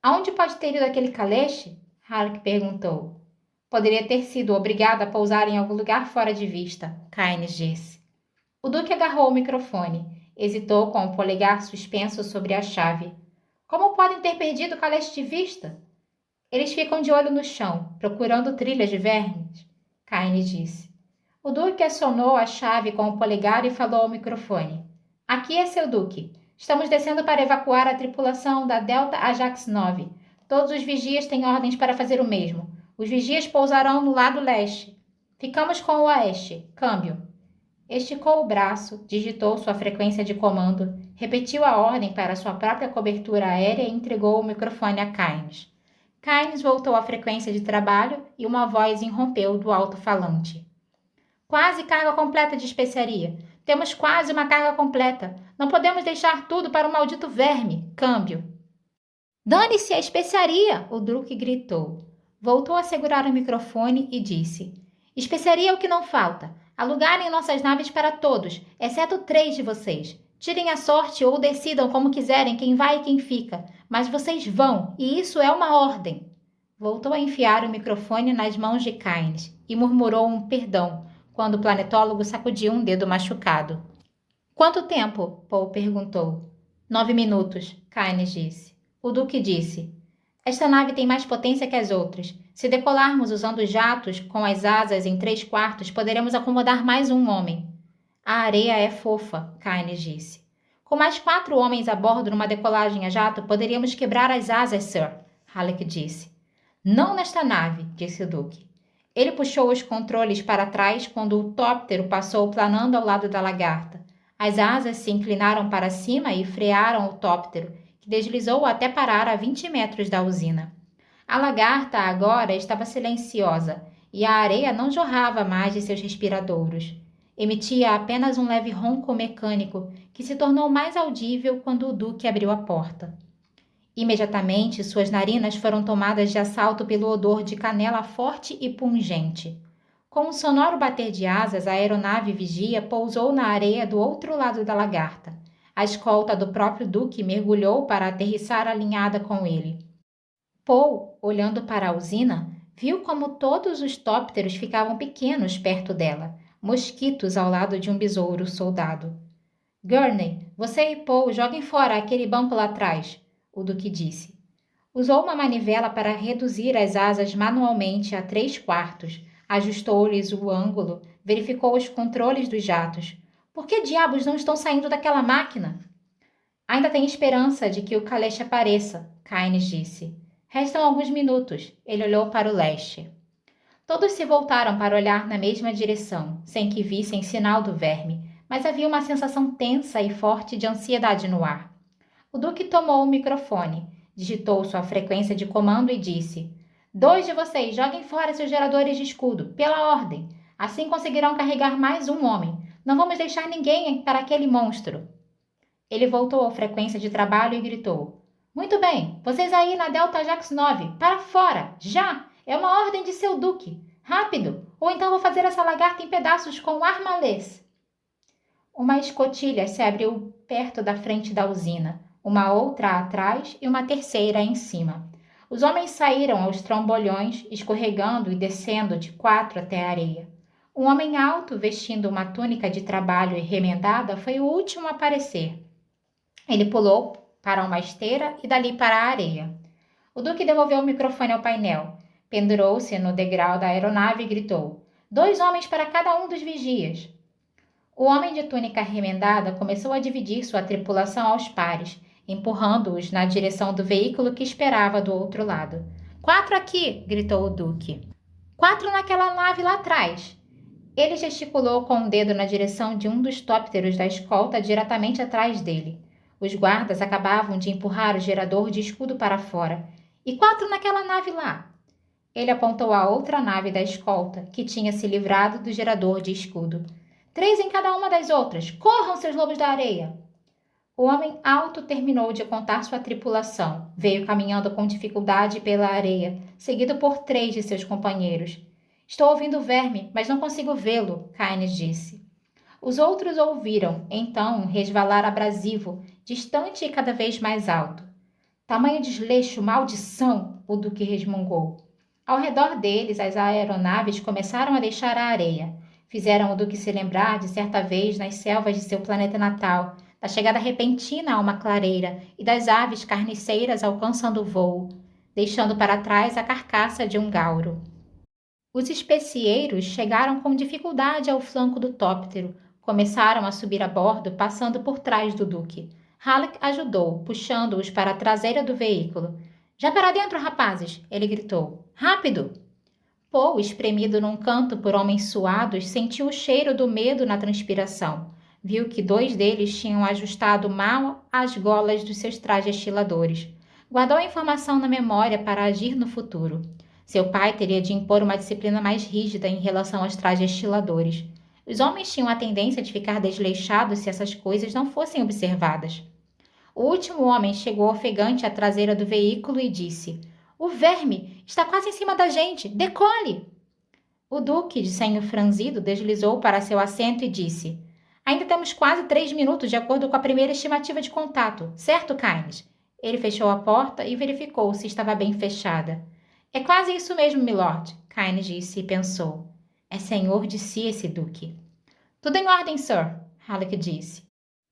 [SPEAKER 1] Aonde pode ter ido aquele caleche? Halleck perguntou. Poderia ter sido obrigado a pousar em algum lugar fora de vista, Kynes disse. O Duque agarrou o microfone. Hesitou com o polegar suspenso sobre a chave. Como podem ter perdido o caleche de vista? Eles ficam de olho no chão, procurando trilhas de vermes, Kynes disse. O Duque acionou a chave com o polegar e falou ao microfone. Aqui é seu Duque. Estamos descendo para evacuar a tripulação da Delta Ajax 9. Todos os vigias têm ordens para fazer o mesmo. Os vigias pousarão no lado leste. Ficamos com o oeste. Câmbio. Esticou o braço, digitou sua frequência de comando, repetiu a ordem para sua própria cobertura aérea e entregou o microfone a Kynes. Kynes voltou à frequência de trabalho e uma voz irrompeu do alto-falante. Quase carga completa de especiaria. Temos quase uma carga completa. Não podemos deixar tudo para o maldito verme. Câmbio. Dane-se a especiaria! O Duque gritou. Voltou a segurar o microfone e disse. Especiaria é o que não falta. Alugarem nossas naves para todos, exceto 3 de vocês. Tirem a sorte ou decidam como quiserem quem vai e quem fica. Mas vocês vão, e isso é uma ordem. Voltou a enfiar o microfone nas mãos de Kynes e murmurou um perdão, quando o planetólogo sacudiu um dedo machucado. Quanto tempo? Paul perguntou. 9 minutos, Kynes disse. O Duque disse. Esta nave tem mais potência que as outras. Se decolarmos usando jatos com as asas em 3/4, poderemos acomodar mais um homem. A areia é fofa, Kynes disse. Com mais 4 homens a bordo numa decolagem a jato, poderíamos quebrar as asas, Sir, Halleck disse. Não nesta nave, disse o Duque. Ele puxou os controles para trás quando o tóptero passou planando ao lado da lagarta. As asas se inclinaram para cima e frearam o tóptero, que deslizou até parar a 20 metros da usina. A lagarta agora estava silenciosa e a areia não jorrava mais de seus respiradouros. Emitia apenas um leve ronco mecânico que se tornou mais audível quando o Duque abriu a porta. Imediatamente, suas narinas foram tomadas de assalto pelo odor de canela forte e pungente. Com um sonoro bater de asas, a aeronave vigia pousou na areia do outro lado da lagarta. A escolta do próprio Duque mergulhou para aterrissar alinhada com ele. Paul, olhando para a usina, viu como todos os tópteros ficavam pequenos perto dela, mosquitos ao lado de um besouro soldado. Gurney, você e Paul joguem fora aquele banco lá atrás, o Duque disse. Usou uma manivela para reduzir as asas manualmente a 3/4, ajustou-lhes o ângulo, verificou os controles dos jatos. Por que diabos não estão saindo daquela máquina? Ainda tem esperança de que o Kalesh apareça, Kynes disse. Restam alguns minutos. Ele olhou para o leste. Todos se voltaram para olhar na mesma direção, sem que vissem sinal do verme, mas havia uma sensação tensa e forte de ansiedade no ar. O Duque tomou o microfone, digitou sua frequência de comando e disse: 2 de vocês, joguem fora seus geradores de escudo, pela ordem. Assim conseguirão carregar mais um homem. Não vamos deixar ninguém para aquele monstro. Ele voltou à frequência de trabalho e gritou: Muito bem, vocês aí na Delta Jax 9, para fora, já! É uma ordem de seu Duque. Rápido, ou então vou fazer essa lagarta em pedaços com armalês. Uma escotilha se abriu perto da frente da usina, uma outra atrás e uma terceira em cima. Os homens saíram aos trambolhões, escorregando e descendo de 4 até a areia. Um homem alto, vestindo uma túnica de trabalho remendada, foi o último a aparecer. Ele pulou para uma esteira e dali para a areia. O Duque devolveu o microfone ao painel, pendurou-se no degrau da aeronave e gritou: 2 homens para cada um dos vigias. O homem de túnica remendada começou a dividir sua tripulação aos pares, empurrando-os na direção do veículo que esperava do outro lado. 4 aqui! Gritou o Duque. 4 naquela nave lá atrás! Ele gesticulou com o dedo na direção de um dos tópteros da escolta diretamente atrás dele. Os guardas acabavam de empurrar o gerador de escudo para fora. E 4 naquela nave lá! Ele apontou a outra nave da escolta, que tinha se livrado do gerador de escudo. 3 em cada uma das outras! Corram, seus lobos da areia! O homem alto terminou de contar sua tripulação. Veio caminhando com dificuldade pela areia, seguido por 3 de seus companheiros. Estou ouvindo o verme, mas não consigo vê-lo, Kynes disse. Os outros ouviram, então, um resvalar abrasivo, distante e cada vez mais alto. Tamanho desleixo, maldição! O Duque resmungou. Ao redor deles, as aeronaves começaram a deixar a areia. Fizeram o Duque se lembrar de certa vez nas selvas de seu planeta natal, da chegada repentina a uma clareira e das aves carniceiras alcançando o voo, deixando para trás a carcaça de um gauro. Os especieiros chegaram com dificuldade ao flanco do tóptero, começaram a subir a bordo, passando por trás do Duque. Halleck ajudou, puxando-os para a traseira do veículo. Já para dentro, rapazes! Ele gritou. Rápido! Paul, espremido num canto por homens suados, sentiu o cheiro do medo na transpiração. Viu que 2 deles tinham ajustado mal as golas dos seus trajes estiladores. Guardou a informação na memória para agir no futuro. Seu pai teria de impor uma disciplina mais rígida em relação aos trajes estiladores. Os homens tinham a tendência de ficar desleixados se essas coisas não fossem observadas. O último homem chegou ofegante à traseira do veículo e disse: O verme está quase em cima da gente! Decole! O Duque, de senho franzido, deslizou para seu assento e disse: Ainda temos quase 3 minutos de acordo com a primeira estimativa de contato, certo, Kynes? Ele fechou a porta e verificou se estava bem fechada. É quase isso mesmo, milord, Kynes disse e pensou. É senhor de si esse Duque. Tudo em ordem, sir, Halleck disse.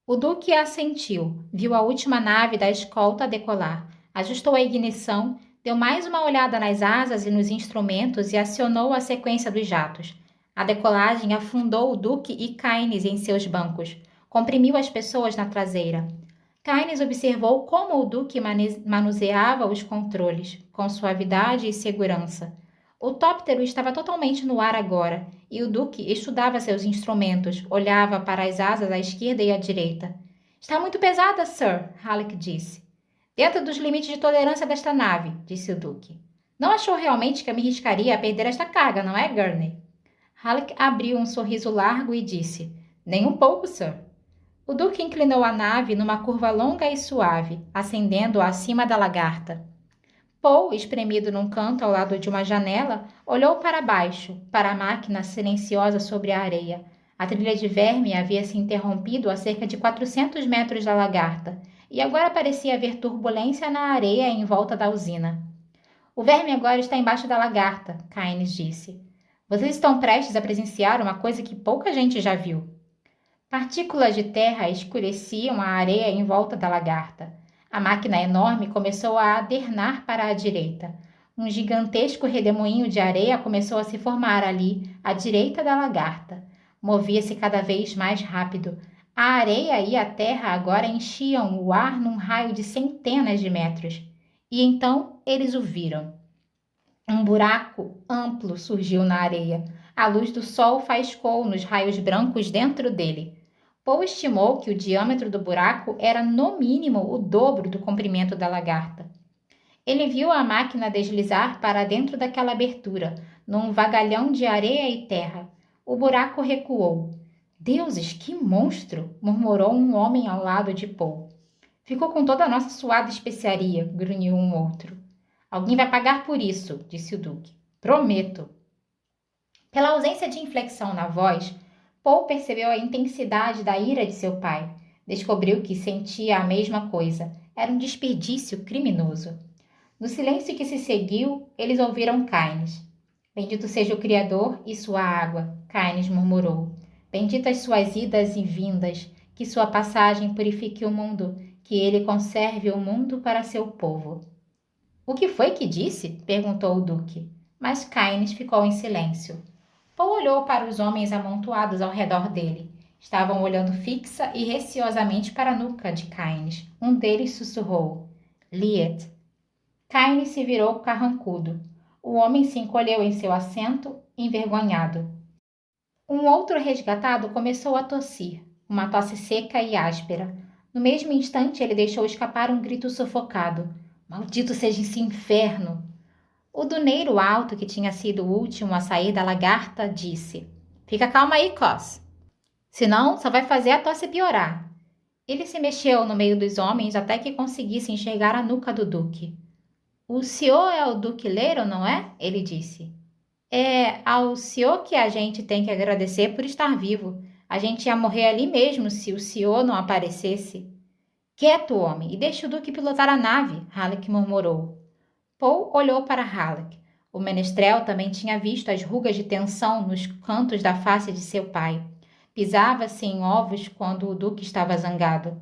[SPEAKER 1] O Duque assentiu, viu a última nave da escolta decolar, ajustou a ignição, deu mais uma olhada nas asas e nos instrumentos e acionou a sequência dos jatos. A decolagem afundou o Duque e Kynes em seus bancos, comprimiu as pessoas na traseira. Kynes observou como o Duque manuseava os controles, com suavidade e segurança. O tóptero estava totalmente no ar agora, e o Duque estudava seus instrumentos, olhava para as asas à esquerda e à direita. Está muito pesada, sir, Halleck disse. Dentro dos limites de tolerância desta nave, disse o Duque. Não achou realmente que eu me riscaria a perder esta carga, não é, Gurney? Halleck abriu um sorriso largo e disse, nem um pouco, sir. O Duque inclinou a nave numa curva longa e suave, acendendo-a acima da lagarta. Paul, espremido num canto ao lado de uma janela, olhou para baixo, para a máquina silenciosa sobre a areia. A trilha de verme havia se interrompido a cerca de 400 metros da lagarta, e agora parecia haver turbulência na areia em volta da usina. O verme agora está embaixo da lagarta, Kynes disse. Vocês estão prestes a presenciar uma coisa que pouca gente já viu. Partículas de terra escureciam a areia em volta da lagarta. A máquina enorme começou a adernar para a direita. Um gigantesco redemoinho de areia começou a se formar ali, à direita da lagarta. Movia-se cada vez mais rápido. A areia e a terra agora enchiam o ar num raio de centenas de metros. E então eles o viram. Um buraco amplo surgiu na areia. A luz do sol faiscou nos raios brancos dentro dele. Poe estimou que o diâmetro do buraco era no mínimo o dobro do comprimento da lagarta. Ele viu a máquina deslizar para dentro daquela abertura, num vagalhão de areia e terra. O buraco recuou. Deuses, que monstro! Murmurou um homem ao lado de Poe. Ficou com toda a nossa suada especiaria, grunhiu um outro. Alguém vai pagar por isso, disse o Duque. Prometo. Pela ausência de inflexão na voz, Poe percebeu a intensidade da ira de seu pai. Descobriu que sentia a mesma coisa. Era um desperdício criminoso. No silêncio que se seguiu, eles ouviram Kynes. Bendito seja o Criador e sua água, Kynes murmurou. Benditas suas idas e vindas, que sua passagem purifique o mundo, que ele conserve o mundo para seu povo. O que foi que disse? Perguntou o Duque. Mas Kynes ficou em silêncio. Poe olhou para os homens amontoados ao redor dele. Estavam olhando fixa e receosamente para a nuca de Kynes. Um deles sussurrou. Liet. Kynes se virou carrancudo. O homem se encolheu em seu assento, envergonhado. Um outro resgatado começou a tossir, uma tosse seca e áspera. No mesmo instante, ele deixou escapar um grito sufocado. Maldito seja esse inferno! O duneiro alto, que tinha sido o último a sair da lagarta, disse. Fica calma aí, Cos. Senão, só vai fazer a tosse piorar. Ele se mexeu no meio dos homens até que conseguisse enxergar a nuca do Duque. O senhor é o Duque Lero, não é? Ele disse. É ao senhor que a gente tem que agradecer por estar vivo. A gente ia morrer ali mesmo se o senhor não aparecesse. Quieto, homem, e deixe o Duque pilotar a nave, Halleck murmurou. Poe olhou para Halleck. O menestrel também tinha visto as rugas de tensão nos cantos da face de seu pai. Pisava-se em ovos quando o Duque estava zangado.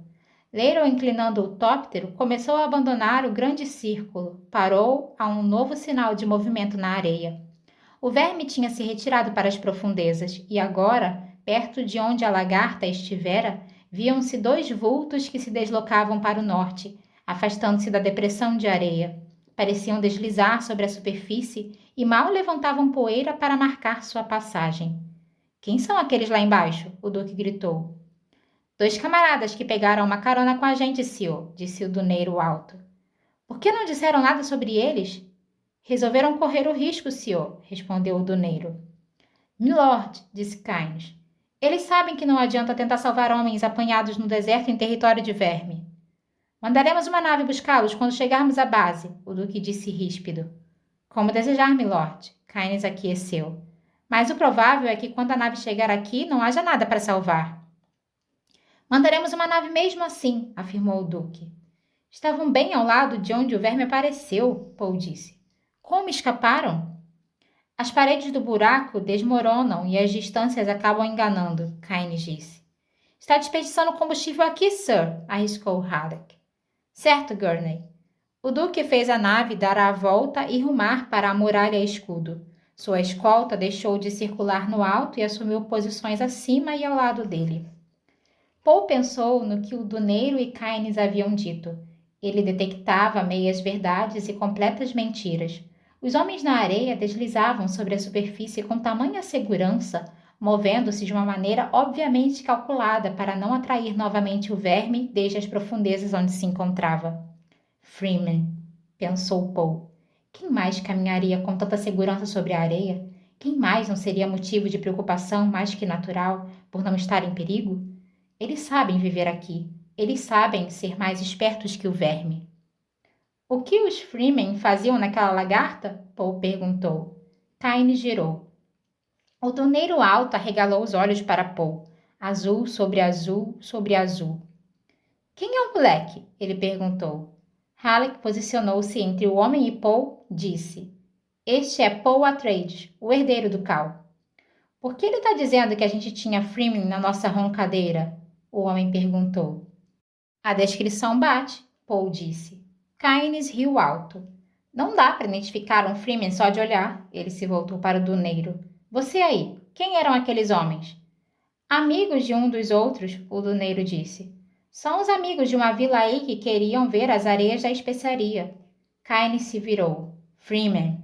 [SPEAKER 1] Lero, inclinando o tóptero, começou a abandonar o grande círculo. Parou a um novo sinal de movimento na areia. O verme tinha se retirado para as profundezas e agora, perto de onde a lagarta estivera, viam-se dois vultos que se deslocavam para o norte, afastando-se da depressão de areia. Pareciam deslizar sobre a superfície e mal levantavam poeira para marcar sua passagem. Quem são aqueles lá embaixo? O Duque gritou. Dois camaradas que pegaram uma carona com a gente, senhor, disse o duneiro alto. Por que não disseram nada sobre eles? Resolveram correr o risco, senhor, respondeu o duneiro. Milord, disse Kynes. Eles sabem que não adianta tentar salvar homens apanhados no deserto em território de verme. Mandaremos uma nave buscá-los quando chegarmos à base, o Duque disse ríspido. Como desejar, milord, Kynes aqueceu. Mas o provável é que quando a nave chegar aqui não haja nada para salvar. Mandaremos uma nave mesmo assim, afirmou o Duque. Estavam bem ao lado de onde o verme apareceu, Poe disse. Como escaparam? As paredes do buraco desmoronam e as distâncias acabam enganando, Kynes disse. Está desperdiçando combustível aqui, sir, arriscou Halleck. Certo, Gurney. O Duque fez a nave dar a volta e rumar para a muralha escudo. Sua escolta deixou de circular no alto e assumiu posições acima e ao lado dele. Poe pensou no que o duneiro e Kynes haviam dito. Ele detectava meias verdades e completas mentiras. Os homens na areia deslizavam sobre a superfície com tamanha segurança, movendo-se de uma maneira obviamente calculada para não atrair novamente o verme desde as profundezas onde se encontrava. Freeman, pensou Poe. Quem mais caminharia com tanta segurança sobre a areia? Quem mais não seria motivo de preocupação mais que natural por não estar em perigo? Eles sabem viver aqui. Eles sabem ser mais espertos que o verme. O que os Freemen faziam naquela lagarta? Poe perguntou. Kynes girou. O doneiro alto arregalou os olhos para Paul. Azul sobre azul sobre azul. Quem é o moleque? Ele perguntou. Halleck posicionou-se entre o homem e Paul, disse. Este é Paul Atreides, o herdeiro do Cal. Por que ele está dizendo que a gente tinha Freeman na nossa roncadeira? O homem perguntou. A descrição bate, Paul disse. Caines riu alto. Não dá para identificar um Freeman só de olhar. Ele se voltou para o duneiro. Você aí, quem eram aqueles homens? Amigos de um dos outros, o duneiro disse. São os amigos de uma vila aí que queriam ver as areias da especiaria. Caines se virou. Freeman.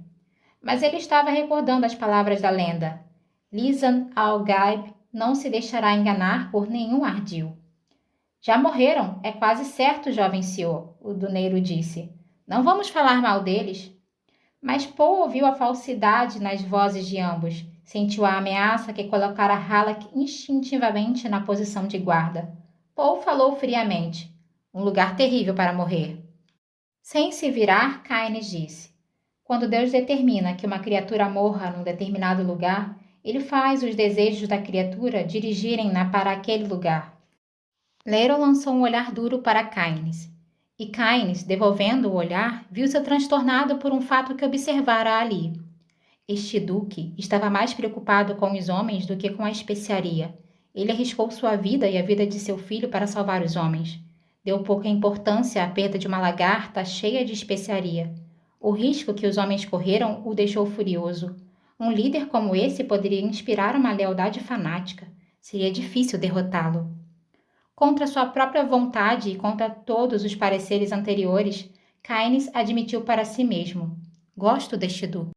[SPEAKER 1] Mas ele estava recordando as palavras da lenda. Lisan al-Gaib não se deixará enganar por nenhum ardil. Já morreram, é quase certo, jovem senhor, o duneiro disse. Não vamos falar mal deles. Mas Paul ouviu a falsidade nas vozes de ambos. Sentiu a ameaça que colocara Halleck instintivamente na posição de guarda. Paul falou friamente. Um lugar terrível para morrer. Sem se virar, Caines disse. Quando Deus determina que uma criatura morra num determinado lugar, ele faz os desejos da criatura dirigirem-na para aquele lugar. Lero lançou um olhar duro para Caines. E Caines, devolvendo o olhar, viu-se transtornado por um fato que observara ali. Este duque estava mais preocupado com os homens do que com a especiaria. Ele arriscou sua vida e a vida de seu filho para salvar os homens. Deu pouca importância à perda de uma lagarta cheia de especiaria. O risco que os homens correram o deixou furioso. Um líder como esse poderia inspirar uma lealdade fanática. Seria difícil derrotá-lo. Contra sua própria vontade e contra todos os pareceres anteriores, Caines admitiu para si mesmo. Gosto deste duque.